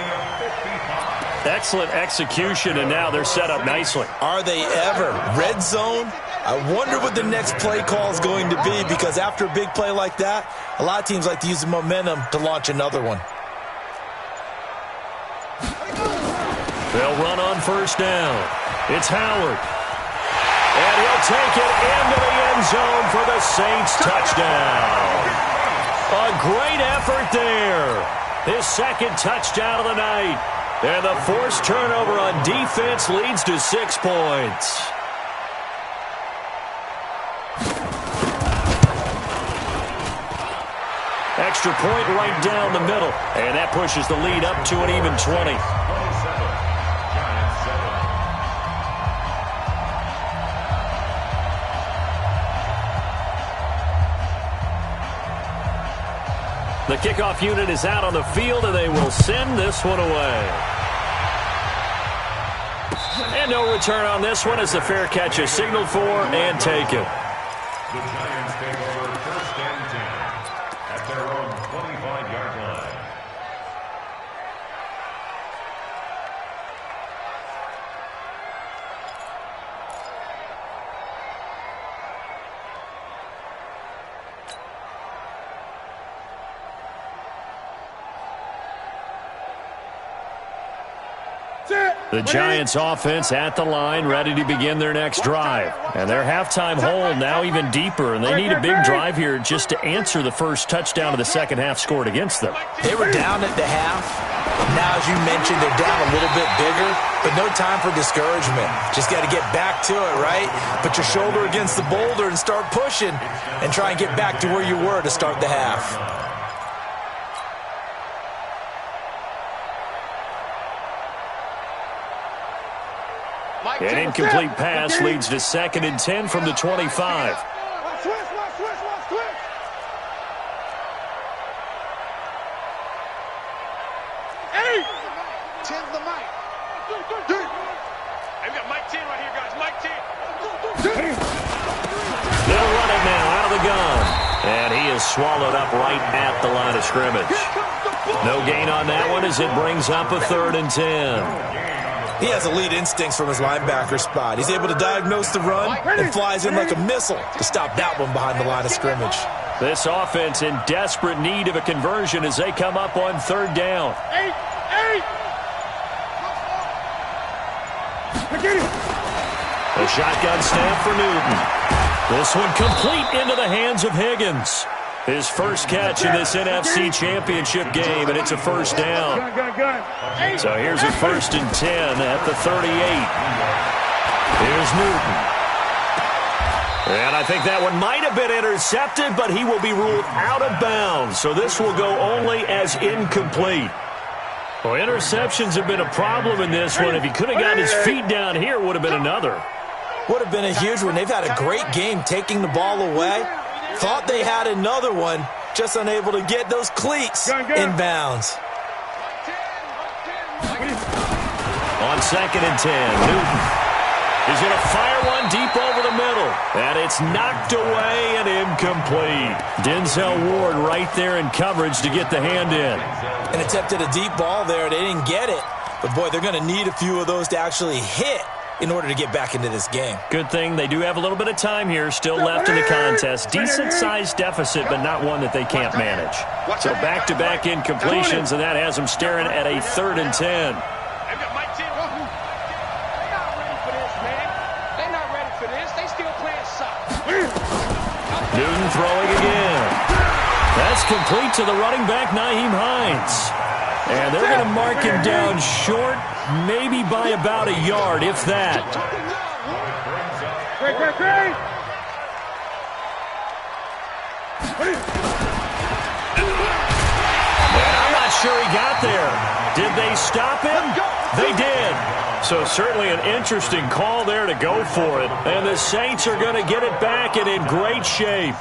Speaker 2: Excellent execution, and now they're set up nicely.
Speaker 4: Are they ever? Red zone? I wonder what the next play call is going to be, because after a big play like that, a lot of teams like to use the momentum to launch another one.
Speaker 2: They'll run on first down. It's Howard. And he'll take it into the end zone for the Saints touchdown. A great effort there. His second touchdown of the night. And the forced turnover on defense leads to 6 points. Extra point right down the middle. And that pushes the lead up to an even 20. The kickoff unit is out on the field, and they will send this one away. And no return on this one as the fair catch is signaled for and taken.
Speaker 5: The Giants take over first and 10 at their own 25-yard line.
Speaker 2: The Giants offense at the line, ready to begin their next drive. And their halftime hole now even deeper, and they need a big drive here just to answer the first touchdown of the second half scored against them.
Speaker 4: They were down at the half. Now, as you mentioned, they're down a little bit bigger, but no time for discouragement. Just got to get back to it, right? Put your shoulder against the boulder and start pushing and try and get back to where you were to start the half.
Speaker 2: An incomplete pass leads to 2nd and 10 from the 25. They'll run it now out of the gun. And he is swallowed up right at the line of scrimmage. No gain on that one as it brings up a 3rd and 10.
Speaker 4: He has elite instincts from his linebacker spot. He's able to diagnose the run and flies in like a missile to stop that one behind the line of scrimmage.
Speaker 2: This offense in desperate need of a conversion as they come up on 3rd down. A shotgun snap for Newton. This one complete into the hands of Higgins. His first catch in this NFC Championship game, and it's a 1st down. So here's a 1st and 10 at the 38. Here's Newton. And I think that one might have been intercepted, but he will be ruled out of bounds. So this will go only as incomplete. Well, interceptions have been a problem in this one. If he could have gotten his feet down here, it would have been another.
Speaker 4: Would have been a huge one. They've had a great game taking the ball away. Thought they had another one, just unable to get those cleats in bounds.
Speaker 2: On 2nd and 10, Newton is going to fire one deep over the middle. And it's knocked away and incomplete. Denzel Ward right there in coverage to get the hand in.
Speaker 4: And attempted a deep ball there. They didn't get it. But, boy, they're going to need a few of those to actually hit in order to get back into this game.
Speaker 2: Good thing they do have a little bit of time here still left in the contest. Decent-sized deficit, but not one that they can't manage. So back-to-back incompletions, and that has them staring at a 3rd and 10. Newton throwing again. That's complete to the running back, Nyheim Hines. And they're going to mark him down short, maybe by about a yard, if that. And I'm not sure he got there. Did they stop him? They did. So certainly an interesting call there to go for it. And the Saints are going to get it back and in great shape.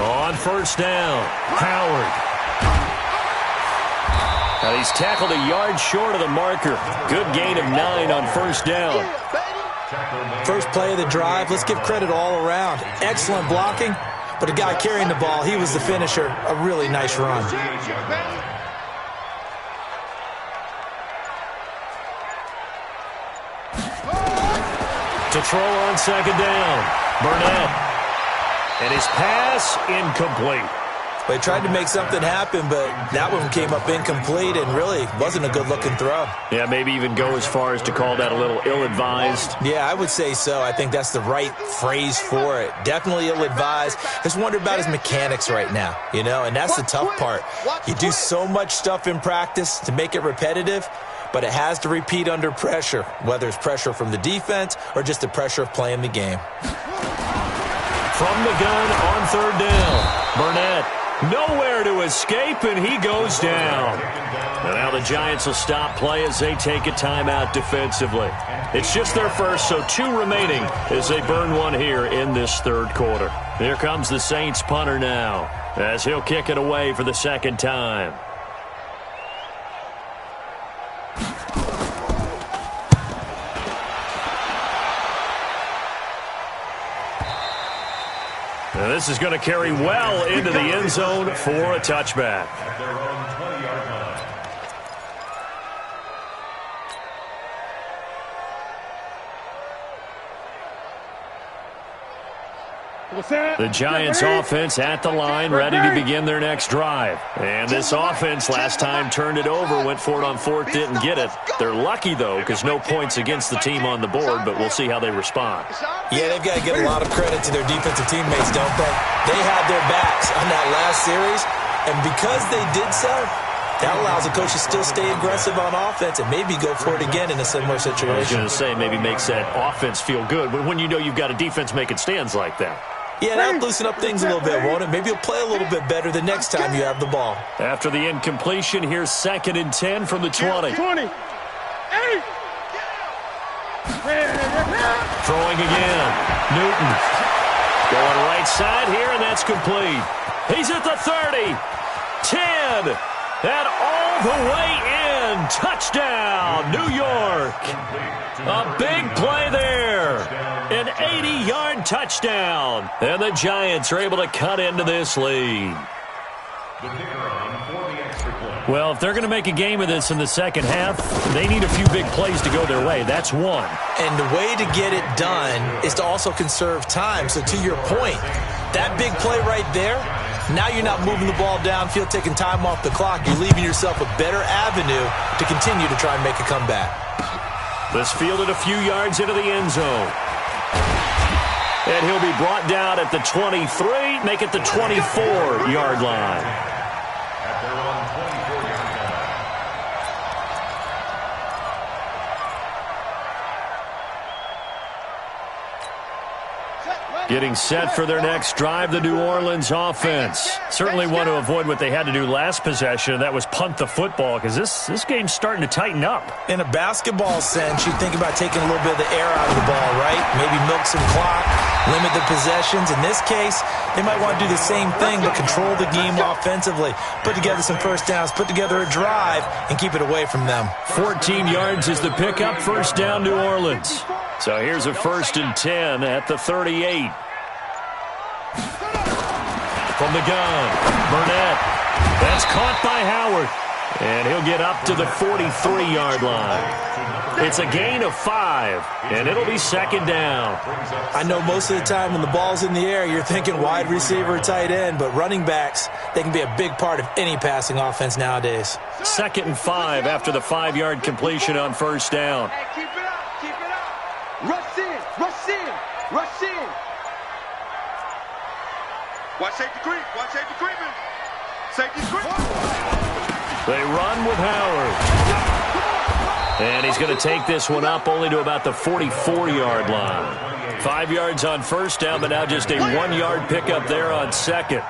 Speaker 2: On 1st down, Howard. And he's tackled a yard short of the marker. Good gain of 9 on 1st down.
Speaker 4: First play of the drive, let's give credit all around. Excellent blocking, but a guy carrying the ball, he was the finisher. A really nice run.
Speaker 2: To throw on 2nd down, Burnett. And his pass incomplete.
Speaker 4: They tried to make something happen, but that one came up incomplete and really wasn't a good-looking throw.
Speaker 2: Yeah, maybe even go as far as to call that a little ill-advised.
Speaker 4: Yeah, I would say so. I think that's the right phrase for it. Definitely ill-advised. Just wonder about his mechanics right now, you know, and that's the tough part. You do so much stuff in practice to make it repetitive, but it has to repeat under pressure, whether it's pressure from the defense or just the pressure of playing the game.
Speaker 2: From the gun on 3rd down, Burnett. Nowhere to escape, and he goes down. And now the Giants will stop play as they take a timeout defensively. It's just their first, so 2 remaining as they burn one here in this 3rd quarter. Here comes the Saints punter now as he'll kick it away for the 2nd time. And this is going to carry well into the end zone for a touchback. The Giants offense at the line, ready to begin their next drive. And this offense last time turned it over, went for it on fourth, didn't get it. They're lucky, though, because no points against the team on the board, but we'll see how they respond.
Speaker 4: Yeah, they've got to give a lot of credit to their defensive teammates, don't they? They had their backs on that last series, and because they did so, that allows the coach to still stay aggressive on offense and maybe go for it again in a similar situation.
Speaker 2: I was going to say, maybe makes that offense feel good when you know you've got a defense making stands like that.
Speaker 4: Yeah, that'll loosen up things a little bit, won't it? Maybe you'll play a little bit better the next time you have the ball.
Speaker 2: After the incompletion, here's 2nd and 10 from the 20.
Speaker 3: Throwing
Speaker 2: again. Newton. Going right side here, and that's complete. He's at the 30. 10. And all the way in. Touchdown, New York. A big play there. An 80-yard touchdown. And the Giants are able to cut into this lead. Well, if they're going to make a game of this in the second half, they need a few big plays to go their way. That's one.
Speaker 4: And the way to get it done is to also conserve time. So to your point, that big play right there, now you're not moving the ball downfield, taking time off the clock. You're leaving yourself a better avenue to continue to try and make a comeback.
Speaker 2: This fielded a few yards into the end zone. And he'll be brought down at the 23, make it the 24-yard line. Getting set for their next drive, the New Orleans offense. Certainly want to avoid what they had to do last possession, and that was punt the football, because this game's starting to tighten up.
Speaker 4: In a basketball sense, you think about taking a little bit of the air out of the ball, right? Maybe milk some clock, limit the possessions. In this case, they might want to do the same thing, but control the game offensively. Put together some first downs, put together a drive, and keep it away from them.
Speaker 2: 14 yards is the pickup, first down New Orleans. So here's a 1st and 10 at the 38. From the gun, Burnett. That's caught by Howard. And he'll get up to the 43-yard line. It's a gain of 5, and it'll be 2nd down.
Speaker 4: I know most of the time when the ball's in the air, you're thinking wide receiver, tight end, but running backs, they can be a big part of any passing offense nowadays.
Speaker 2: 2nd and 5 after the 5-yard completion on first down.
Speaker 3: Hey, keep it up, keep it up. Rush in, rush in, rush in. Watch safety creep, watch safety creeping. Safety creep.
Speaker 2: They run with Howard. And he's going to take this one up only to about the 44-yard line. 5 yards on first down, but now just a 1-yard pickup there on second.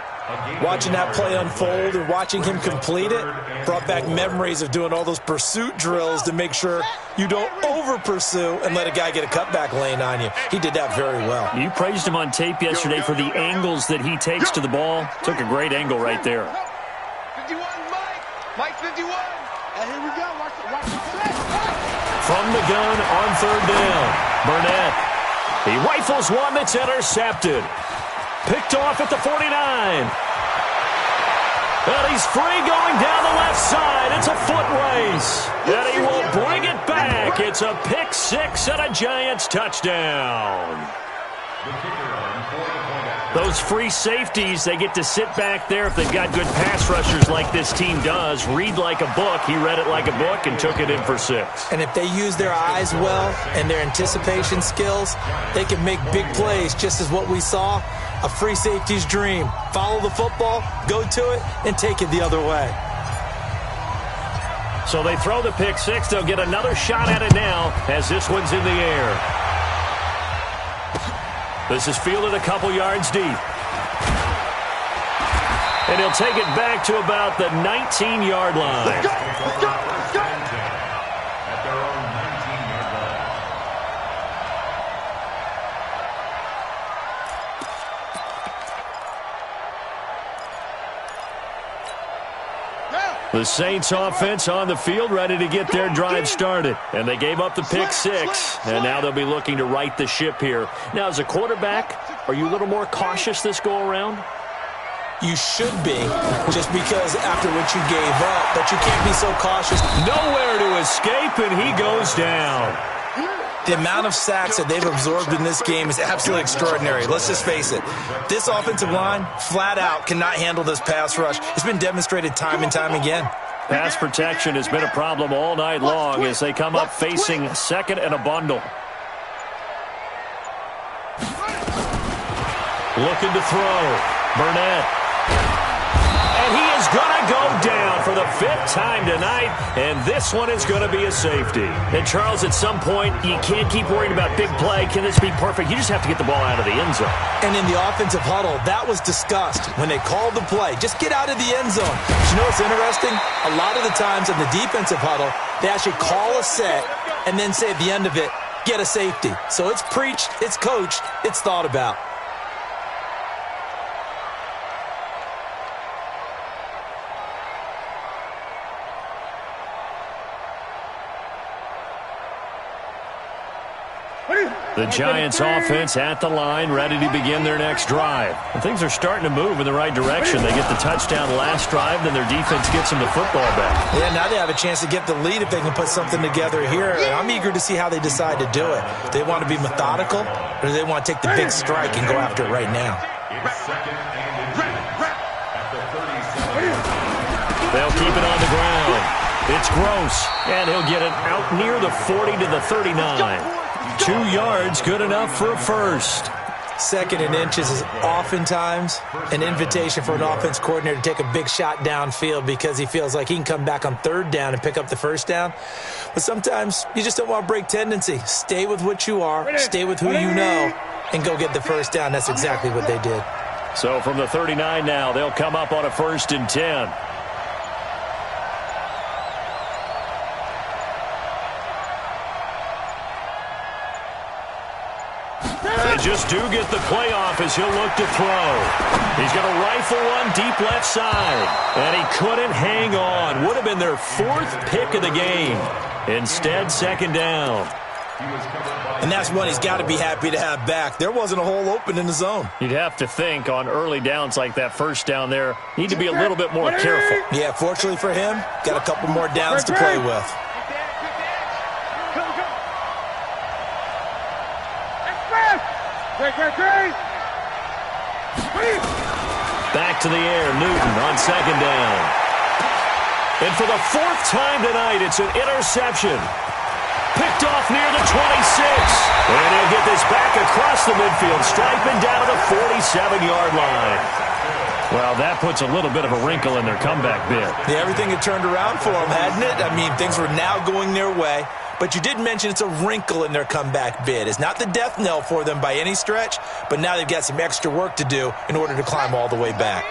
Speaker 4: Watching that play unfold and watching him complete it brought back memories of doing all those pursuit drills to make sure you don't over-pursue and let a guy get a cutback lane on you. He did that very well.
Speaker 2: You praised him on tape yesterday for the angles that he takes to the ball. Took a great angle right there.
Speaker 3: 51, Mike 51. And here we go. Watch the play.
Speaker 2: From the gun on third down, Burnett. He rifles one that's intercepted. Picked off at the 49. And he's free going down the left side. It's a foot race. And he will bring it back. It's a pick 6 and a Giants touchdown. Those free safeties, they get to sit back there if they've got good pass rushers like this team does. Read like a book. He read it like a book and took it in for 6.
Speaker 4: And if they use their eyes well and their anticipation skills, they can make big plays, just as what we saw. A free safety's dream. Follow the football, go to it, and take it the other way.
Speaker 2: So they throw the pick 6. They'll get another shot at it now as this one's in the air. This is fielded a couple yards deep. And he'll take it back to about the 19-yard line.
Speaker 3: Let's go, let's go, let's go.
Speaker 5: At their own 19-yard line.
Speaker 2: The Saints offense on the field ready to get their drive started. And they gave up the pick 6. And now they'll be looking to right the ship here. Now, as a quarterback, are you a little more cautious this go-around?
Speaker 4: You should be, just because after what you gave up, but you can't be so cautious.
Speaker 2: Nowhere to escape, and he goes down.
Speaker 4: The amount of sacks that they've absorbed in this game is absolutely extraordinary. Let's just face it. This offensive line, flat out, cannot handle this pass rush. It's been demonstrated time and time again.
Speaker 2: Pass protection has been a problem all night long as they come up facing second and a bundle. Looking to throw. Burnett. And he is going to go down for the 5th time tonight, and this one is going to be a safety. And, Charles, at some point, you can't keep worrying about big play. Can this be perfect? You just have to get the ball out of the end zone.
Speaker 4: And in the offensive huddle, that was discussed when they called the play. Just get out of the end zone. But you know what's interesting? A lot of the times in the defensive huddle, they actually call a set and then say at the end of it, get a safety. So it's preached, it's coached, it's thought about.
Speaker 2: The Giants offense at the line, ready to begin their next drive. And things are starting to move in the right direction. They get the touchdown last drive, then their defense gets them the football back.
Speaker 4: Yeah, now they have a chance to get the lead if they can put something together here. And I'm eager to see how they decide to do it. Do they want to be methodical, or do they want to take the big strike and go after it right now?
Speaker 2: They'll keep it on the ground. It's Gross, and he'll get it out near the 40 to the 39. 2 yards, good enough for a first.
Speaker 4: 2nd and inches is oftentimes an invitation for an offense coordinator to take a big shot downfield because he feels like he can come back on 3rd down and pick up the 1st down. But sometimes you just don't want to break tendency. Stay with what you are, stay with who you know, and go get the 1st down. That's exactly what they did.
Speaker 2: So from the 39 now, they'll come up on a 1st and 10. Just do get the play off as he'll look to throw. He's going to rifle one deep left side. And he couldn't hang on. Would have been their 4th pick of the game. Instead, 2nd down.
Speaker 4: And that's one he's got to be happy to have back. There wasn't a hole open in the zone.
Speaker 2: You'd have to think on early downs like that 1st down there, need to be a little bit more careful.
Speaker 4: Yeah, fortunately for him, got a couple more downs to play with.
Speaker 2: Back to the air, Newton on 2nd down. And for the 4th time tonight, it's an interception. Picked off near the 26. And he'll get this back across the midfield stripe and down to the 47-yard line. Well, that puts a little bit of a wrinkle in their comeback bid.
Speaker 4: Yeah, everything had turned around for them, hadn't it? I mean, things were now going their way. But you did mention it's a wrinkle in their comeback bid. It's not the death knell for them by any stretch, but now they've got some extra work to do in order to climb all the way back.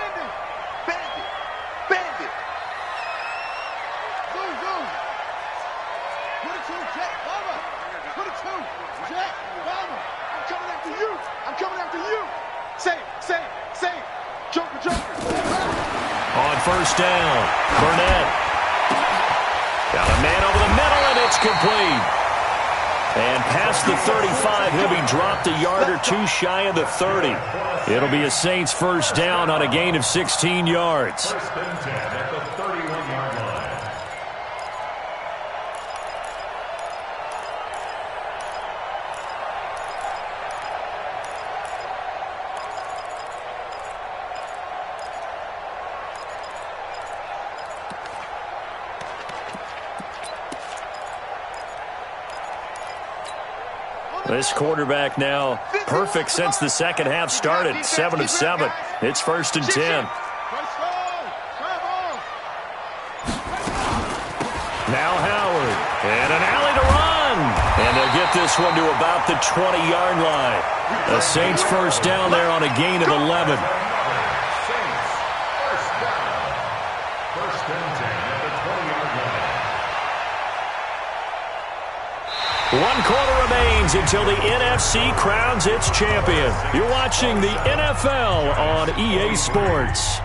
Speaker 2: On 1st down, Burnett. Got a man over the middle, and it's complete. And past the 35, he'll be dropped a yard or 2 shy of the 30. It'll be a Saints 1st down on a gain of 16 yards.
Speaker 5: 1st and 10 at the 31-yard line.
Speaker 2: This quarterback now perfect since the 2nd half started. 7 of 7. It's 1st and 10. Now Howard. And an alley to run. And they'll get this one to about the 20-yard line. The Saints 1st down there on a gain of 11.
Speaker 5: Saints 1st down. 1st and 10 at the 20-yard line.
Speaker 2: 1 quarter remains until the NFC crowns its champion. You're watching the NFL on EA Sports.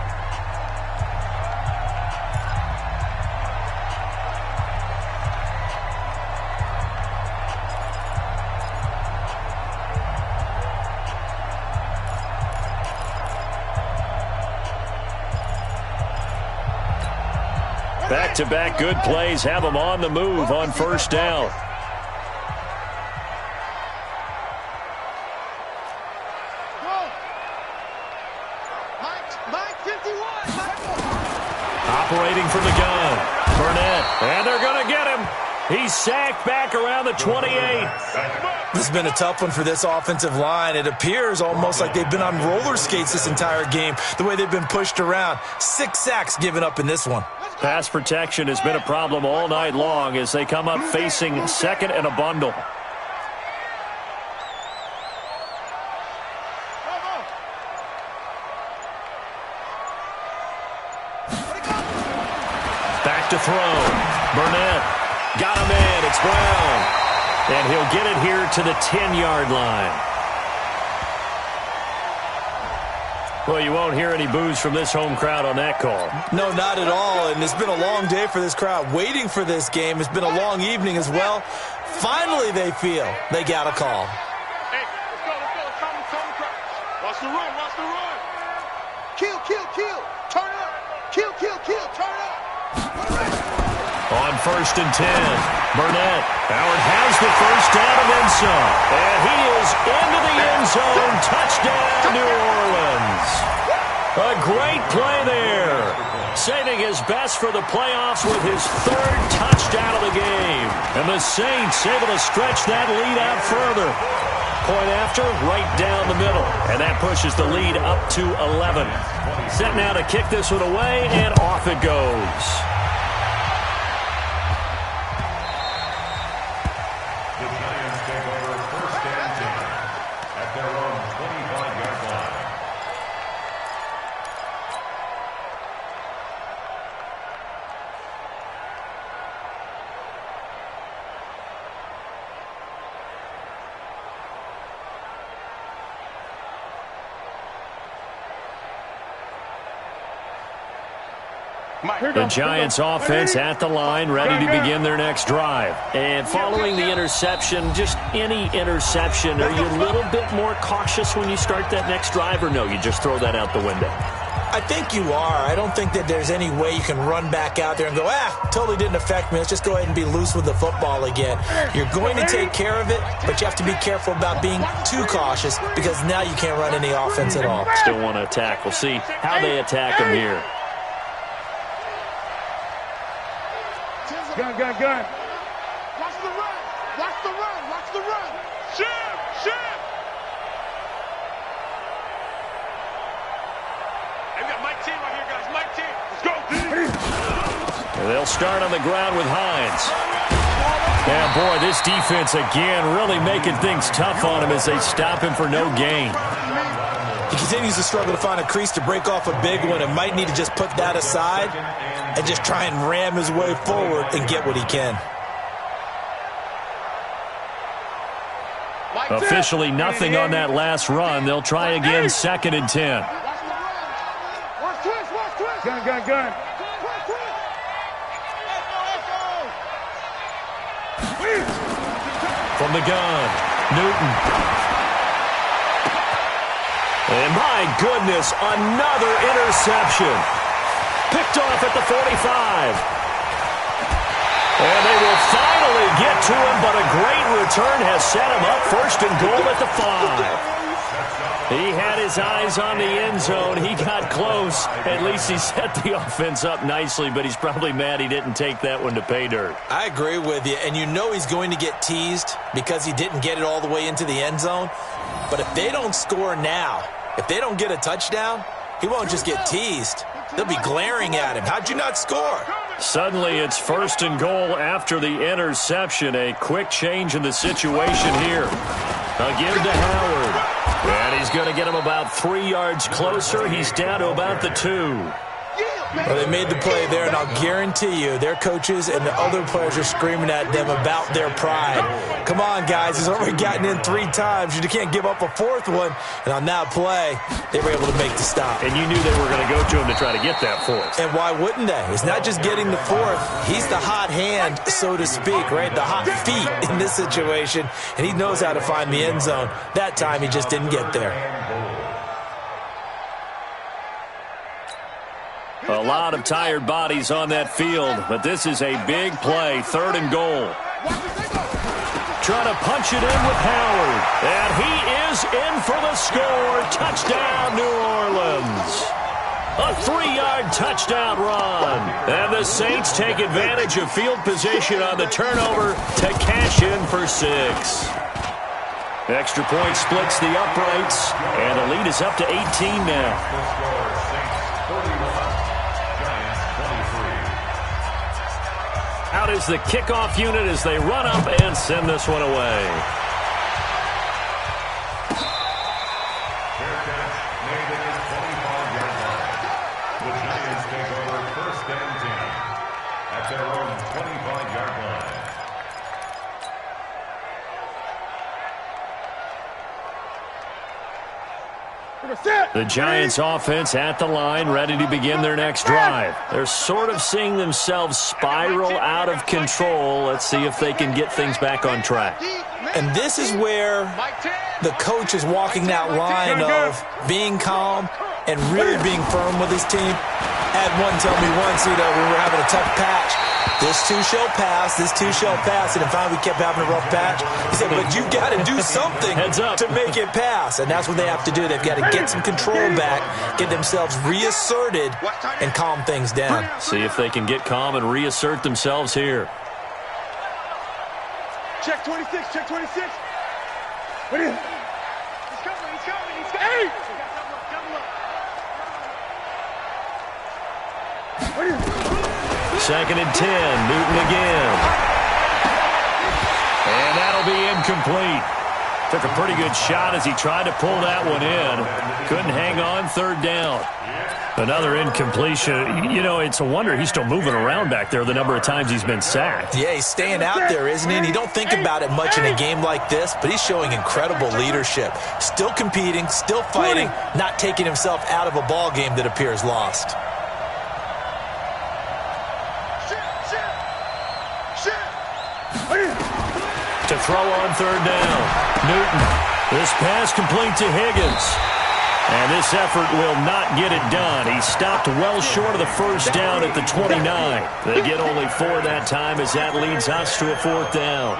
Speaker 2: Back-to-back good plays have them on the move on 1st down. He's sacked back around the 28.
Speaker 4: This has been a tough one for this offensive line. It appears almost like they've been on roller skates this entire game, the way they've been pushed around. 6 sacks given up in this one.
Speaker 2: Pass protection has been a problem all night long as they come up facing second and a bundle. Back to throw. Burnett got him in. It's Brown. And he'll get it here to the 10-yard line. Well, you won't hear any boos from this home crowd on that call.
Speaker 4: No, not at all. And it's been a long day for this crowd waiting for this game. It's been a long evening as well. Finally, they feel they got a call.
Speaker 3: Hey, let's go. Come, crowd. Watch the run. Kill. Turn up. Kill. Turn up.
Speaker 2: On 1st and 10, Burnett. Howard has the first down and then some. And he is into the end zone. Touchdown, New Orleans. A great play there. Saving his best for the playoffs with his 3rd touchdown of the game. And the Saints able to stretch that lead out further. Point after, right down the middle. And that pushes the lead up to 11. Set now to kick this one away, and off it goes. The Giants offense at the line, ready to begin their next drive. And following the interception, just any interception, are you a little bit more cautious when you start that next drive, or no, you just throw that out the window?
Speaker 4: I think you are. I don't think that there's any way you can run back out there and go, totally didn't affect me. Let's just go ahead and be loose with the football again. You're going to take care of it, but you have to be careful about being too cautious because now you can't run any offense at all.
Speaker 2: Still want to attack. We'll see how they attack him here.
Speaker 3: Gun. Watch the run. Shift. Hey, we got Mike T right here, guys. Mike T. Let's go.
Speaker 2: They'll start on the ground with Hines. Yeah, boy, this defense again really making things tough on him as they stop him for no gain.
Speaker 4: He continues to struggle to find a crease to break off a big one and might need to just put that aside and just try and ram his way forward and get what he can.
Speaker 2: Officially nothing on that last run. They'll try again 2nd and 10.
Speaker 3: Gun.
Speaker 2: From the gun, Newton. And my goodness, another interception. Picked off at the 45. And they will finally get to him, but a great return has set him up 1st and goal at the 5. He had his eyes on the end zone. He got close. At least he set the offense up nicely, but he's probably mad he didn't take that one to pay dirt.
Speaker 4: I agree with you, and you know he's going to get teased because he didn't get it all the way into the end zone. But if they don't score now, if they don't get a touchdown, he won't just get teased. They'll be glaring at him. How'd you not score?
Speaker 2: Suddenly it's 1st and goal after the interception. A quick change in the situation here. Again to Howard. And he's going to get him about 3 yards closer. He's down to about the 2.
Speaker 4: Well, they made the play there, and I'll guarantee you their coaches and the other players are screaming at them about their pride. Come on, guys. He's already gotten in 3 times. You can't give up a 4th one. And on that play, they were able to make the stop.
Speaker 2: And you knew they were going to go to him to try to get that 4th.
Speaker 4: And why wouldn't they? It's not just getting the 4th. He's the hot hand, so to speak, right? The hot feet in this situation. And he knows how to find the end zone. That time, he just didn't get there.
Speaker 2: A lot of tired bodies on that field, but this is a big play, 3rd and goal. Trying to punch it in with Howard, and he is in for the score. Touchdown, New Orleans. A 3-yard touchdown run. And the Saints take advantage of field position on the turnover to cash in for 6. Extra point splits the uprights, and the lead is up to 18 now. Out is the kickoff unit as they run up and send this one away.
Speaker 5: Fair catch made at his 25-yard line. The Giants take over first and 10 at their own 25-yard line.
Speaker 2: The Giants offense at the line, ready to begin their next drive. They're sort of seeing themselves spiral out of control. Let's see if they can get things back on track.
Speaker 4: And this is where the coach is walking that line of being calm and really being firm with his team. Had one tell me once, we were having a tough patch. This too shall pass, this too shall pass. And finally we kept having a rough patch. He said, but you got to do something to make it pass. And that's what they have to do. They've got to get some control back, get themselves reasserted, and calm things down.
Speaker 2: See if they can get calm and reassert themselves here.
Speaker 3: Check 26, check 26. What is it? He's coming, he's coming, he's coming. Hey! What is it?
Speaker 2: 2nd and 10, Newton again. And that'll be incomplete. Took a pretty good shot as he tried to pull that one in. Couldn't hang on, 3rd down. Another incompletion. You know, it's a wonder he's still moving around back there the number of times he's been sacked.
Speaker 4: Yeah, he's staying out there, isn't he? And you don't think about it much in a game like this, but he's showing incredible leadership. Still competing, still fighting, not taking himself out of a ball game that appears lost.
Speaker 2: To throw on 3rd down. Newton. This pass complete to Higgins. And this effort will not get it done. He stopped well short of the 1st down at the 29. They get only 4 that time as that leads us to a 4th down.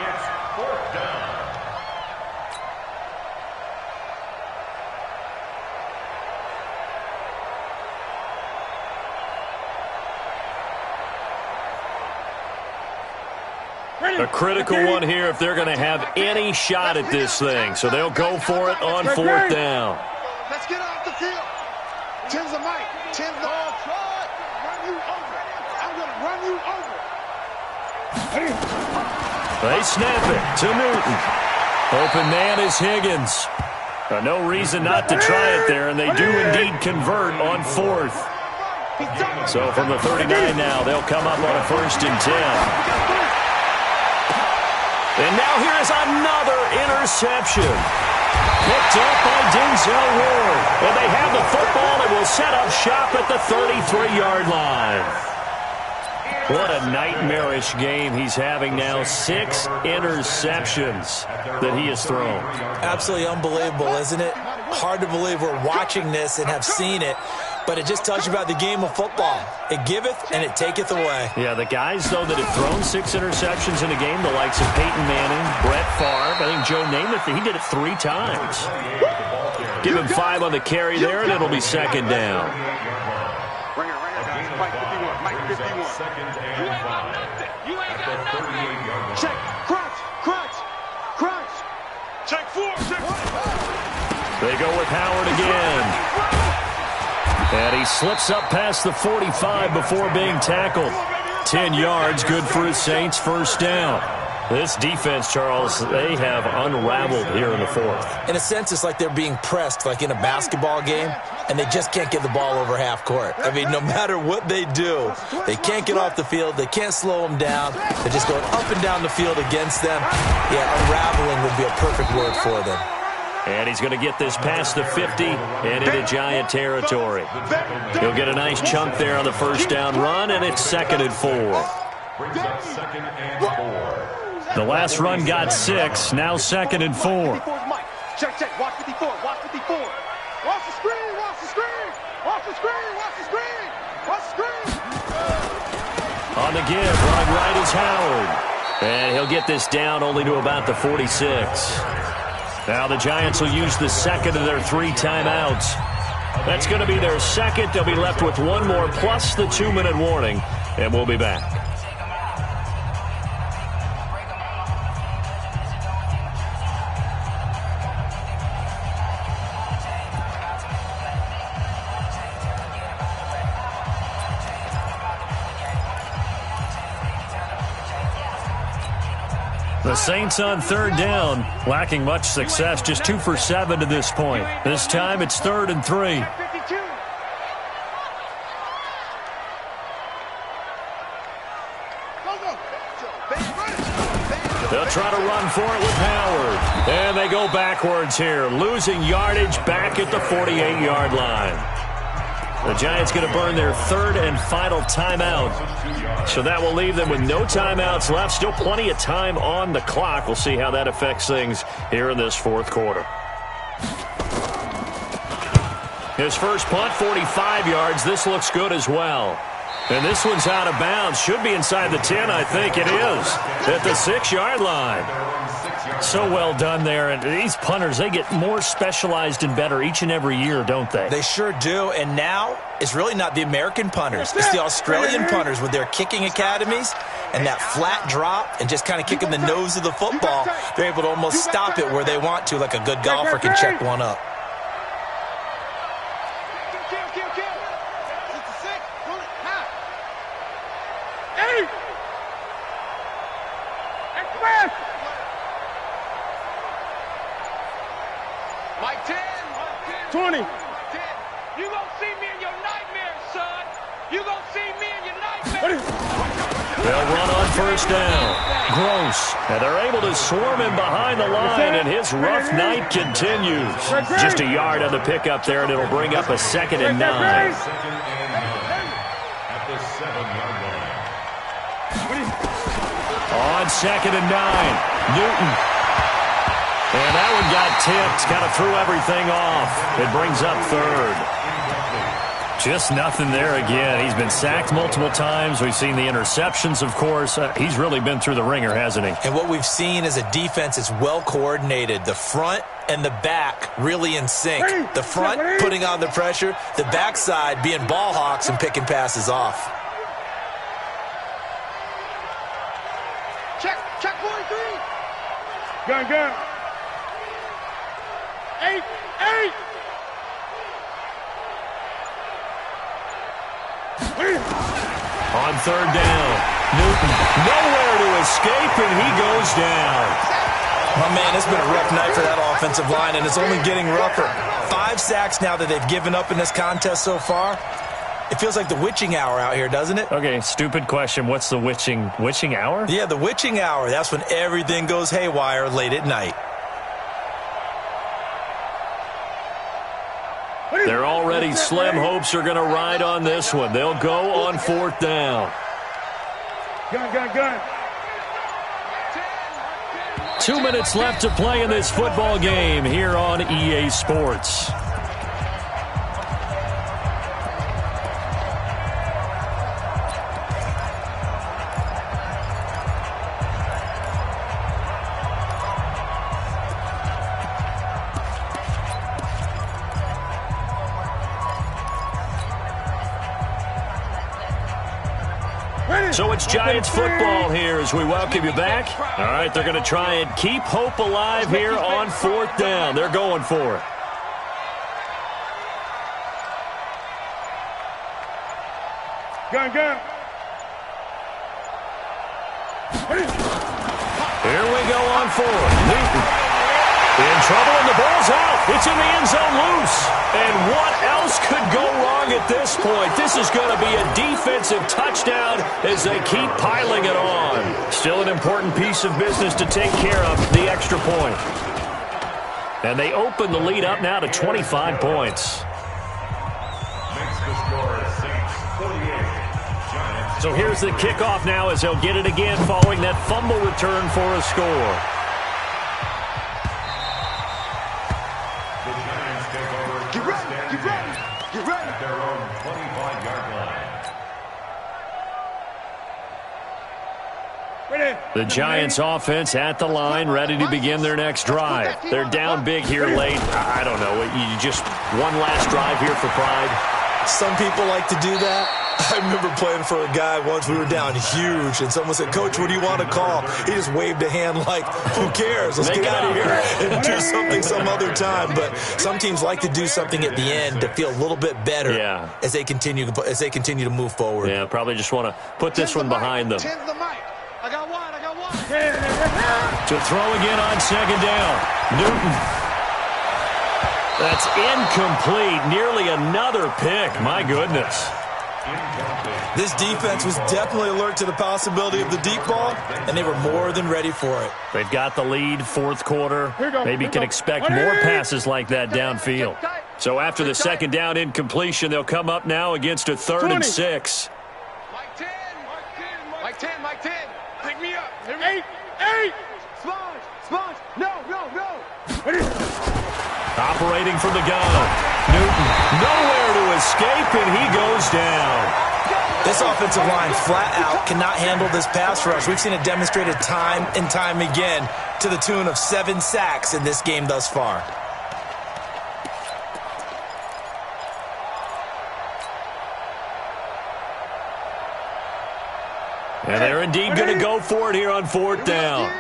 Speaker 2: A critical one here if they're going to have any shot at this thing. So they'll go for it on 4th down.
Speaker 3: Let's get off the field. 10's a mic. 10's the all try. Run you over. I'm going to run you over.
Speaker 2: They snap it to Newton. Open man is Higgins. No reason not to try it there, and they do indeed convert on 4th. So from the 39 now, they'll come up on a 1st and 10. And now here's another interception. Picked up by Denzel Ward. And they have the football and will set up shop at the 33-yard line. What a nightmarish game he's having now. 6 interceptions that he has thrown.
Speaker 4: Absolutely unbelievable, isn't it? Hard to believe we're watching this and have seen it. But it just tells you about the game of football. It giveth and it taketh away.
Speaker 2: Yeah, the guys, though, that have thrown 6 interceptions in a game, the likes of Peyton Manning, Brett Favre, I think Joe Namath, he did it 3 times. Give him 5 on the carry there, and it'll be 2nd down.
Speaker 3: Right here, guys. Mike 51, Mike 51. You ain't got nothing. Check, crunch, crunch, crunch. Check 4, check 4.
Speaker 2: They go with Howard again. And he slips up past the 45 before being tackled. 10 yards, good for his Saints, 1st down. This defense, Charles, they have unraveled here in the 4th.
Speaker 4: In a sense, it's like they're being pressed, like in a basketball game, and they just can't get the ball over half court. I mean, no matter what they do, they can't get off the field. They can't slow them down. They're just going up and down the field against them. Yeah, unraveling would be a perfect word for them.
Speaker 2: And he's going to get this past the 50 and into Giant territory. He'll get a nice chunk there on the 1st down run, and it's 2nd and 4. The last run got 6, now 2nd and 4.
Speaker 3: Check, check, watch 54, watch 54. Watch the screen, watch the screen, watch the screen, watch the screen, watch the screen.
Speaker 2: On the give, running right is Howard. And he'll get this down only to about the 46. Now the Giants will use the 2nd of their 3 timeouts. That's going to be their second. They'll be left with one more plus the 2-minute warning, and we'll be back. The Saints on third down, lacking much success, just 2 for 7 to this point. This time it's 3rd and 3. They'll try to run for it with Howard. And they go backwards here, losing yardage back at the 48-yard line. The Giants going to burn their 3rd and final timeout. So that will leave them with no timeouts left. Still plenty of time on the clock. We'll see how that affects things here in this 4th quarter. His first punt, 45 yards. This looks good as well. And this one's out of bounds. Should be inside the 10, I think it is. At the 6-yard line. So well done there. And these punters, they get more specialized and better each and every year, don't they?
Speaker 4: They sure do. And now it's really not the American punters. It's the Australian punters with their kicking academies and that flat drop and just kind of kicking the nose of the football. They're able to almost stop it where they want to, like a good golfer can check one up.
Speaker 3: Mike 10.
Speaker 6: 20.
Speaker 3: 10. You gonna see me in your nightmares, son. You gonna see me in your nightmares.
Speaker 2: They'll run on first down. Gross. And they're able to swarm him behind the line, and his rough night continues. Just a yard on the pickup there, and it'll bring up a 2nd and 9.
Speaker 5: At the 7-yard line.
Speaker 2: On 2nd and 9. Newton. And that one got tipped, kind of threw everything off. It brings up 3rd. Just nothing there again. He's been sacked multiple times. We've seen the interceptions, of course. He's really been through the ringer, hasn't he?
Speaker 4: And what we've seen is a defense that's well coordinated. The front and the back really in sync. The front putting on the pressure, the backside being ball hawks and picking passes off.
Speaker 3: Check 43.
Speaker 6: Gun. 8.
Speaker 2: On 3rd down, Newton nowhere to escape, and he goes down.
Speaker 4: My man, it's been a rough night for that offensive line, and it's only getting rougher. 5 sacks now that they've given up in this contest so far. It feels like the witching hour out here, doesn't it?
Speaker 2: Okay, stupid question. What's the witching hour?
Speaker 4: Yeah, the witching hour. That's when everything goes haywire late at night.
Speaker 2: Their already slim hopes are going to ride on this one. They'll go on 4th down.
Speaker 6: Gun.
Speaker 2: 2 minutes left to play in this football game here on EA Sports. So it's Giants football here as we welcome you back. All right, they're going to try and keep hope alive here on 4th down. They're going for it.
Speaker 6: Gun.
Speaker 2: Here we go on 4th. In trouble, and the ball's out. It's in the end zone loose. And what else could go wrong at this point? This is going to be a defensive touchdown as they keep piling it on. Still an important piece of business to take care of, the extra point. And they open the lead up now to 25 points.
Speaker 5: Makes the score Saints 48. Giants.
Speaker 2: So here's the kickoff now as they'll get it again following that fumble return for a score.
Speaker 5: At their own 25-yard line.
Speaker 2: The Giants offense at the line, ready to begin their next drive. They're down big here late. I don't know. You just one last drive here for pride.
Speaker 4: Some people like to do that. I remember playing for a guy once. We were down huge, and someone said, "Coach, what do you want to call?" He just waved a hand like, "Who cares? Let's get out of here and do something some other time." But some teams like to do something at the end to feel a little bit better as they continue to move forward.
Speaker 2: Yeah, probably just want to put this one behind them.
Speaker 3: I got one.
Speaker 2: To throw again on second down. Newton. That's incomplete. Nearly another pick. My goodness.
Speaker 4: This defense was definitely alert to the possibility of the deep ball, and they were more than ready for it.
Speaker 2: They've got the lead, fourth quarter. Maybe can expect more passes like that downfield. So after the second down incompletion, they'll come up now against a 3rd and 6.
Speaker 3: Mike 10. Pick me up. 8. Sponge. No.
Speaker 2: Operating from the gun. Newton nowhere to escape, and he goes down.
Speaker 4: This offensive line flat out cannot handle this pass rush. We've seen it demonstrated time and time again to the tune of 7 sacks in this game thus far.
Speaker 2: And they're indeed going to go for it here on 4th down.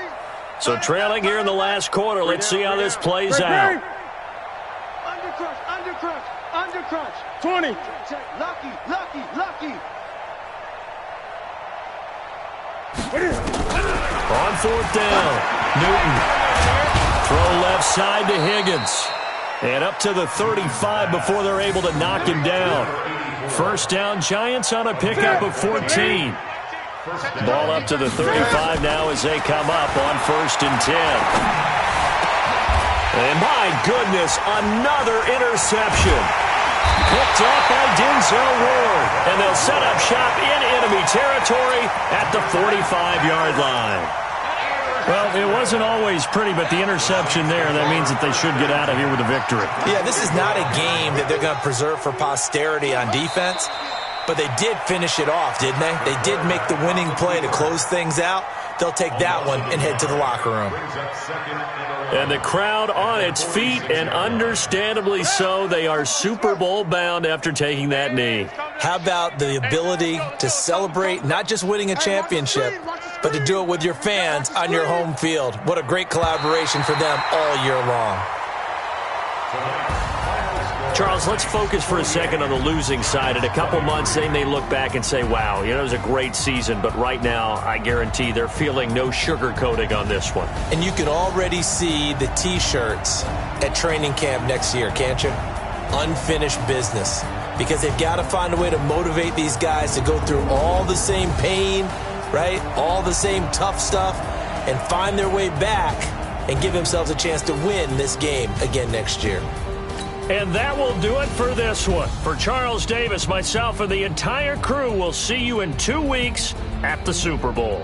Speaker 2: So trailing here in the last quarter. Let's see how this plays out.
Speaker 6: Undercrunch. 20.
Speaker 3: Lucky.
Speaker 2: On 4th down, Newton. Throw left side to Higgins. And up to the 35 before they're able to knock him down. First down, Giants on a pickup of 14. Ball up to the 35 now as they come up on 1st and 10. And my goodness, another interception. Picked up by Denzel Ward. And they'll set up shop in enemy territory at the 45-yard line. Well, it wasn't always pretty, but the interception there, that means that they should get out of here with a victory.
Speaker 4: Yeah, this is not a game that they're going to preserve for posterity on defense. But they did finish it off, didn't they? They did make the winning play to close things out. They'll take that one and head to the locker room.
Speaker 2: And the crowd on its feet, and understandably so. They are Super Bowl bound after taking that knee.
Speaker 4: How about the ability to celebrate not just winning a championship, but to do it with your fans on your home field? What a great collaboration for them all year long.
Speaker 2: Charles, let's focus for a second on the losing side. In a couple months, they may look back and say, wow, it was a great season. But right now, I guarantee they're feeling no sugarcoating on this one.
Speaker 4: And you can already see the T-shirts at training camp next year, can't you? Unfinished business. Because they've got to find a way to motivate these guys to go through all the same pain, right? All the same tough stuff, and find their way back and give themselves a chance to win this game again next year.
Speaker 2: And that will do it for this one. For Charles Davis, myself, and the entire crew, we'll see you in 2 weeks at the Super Bowl.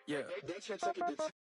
Speaker 7: Yeah.
Speaker 8: That checks like a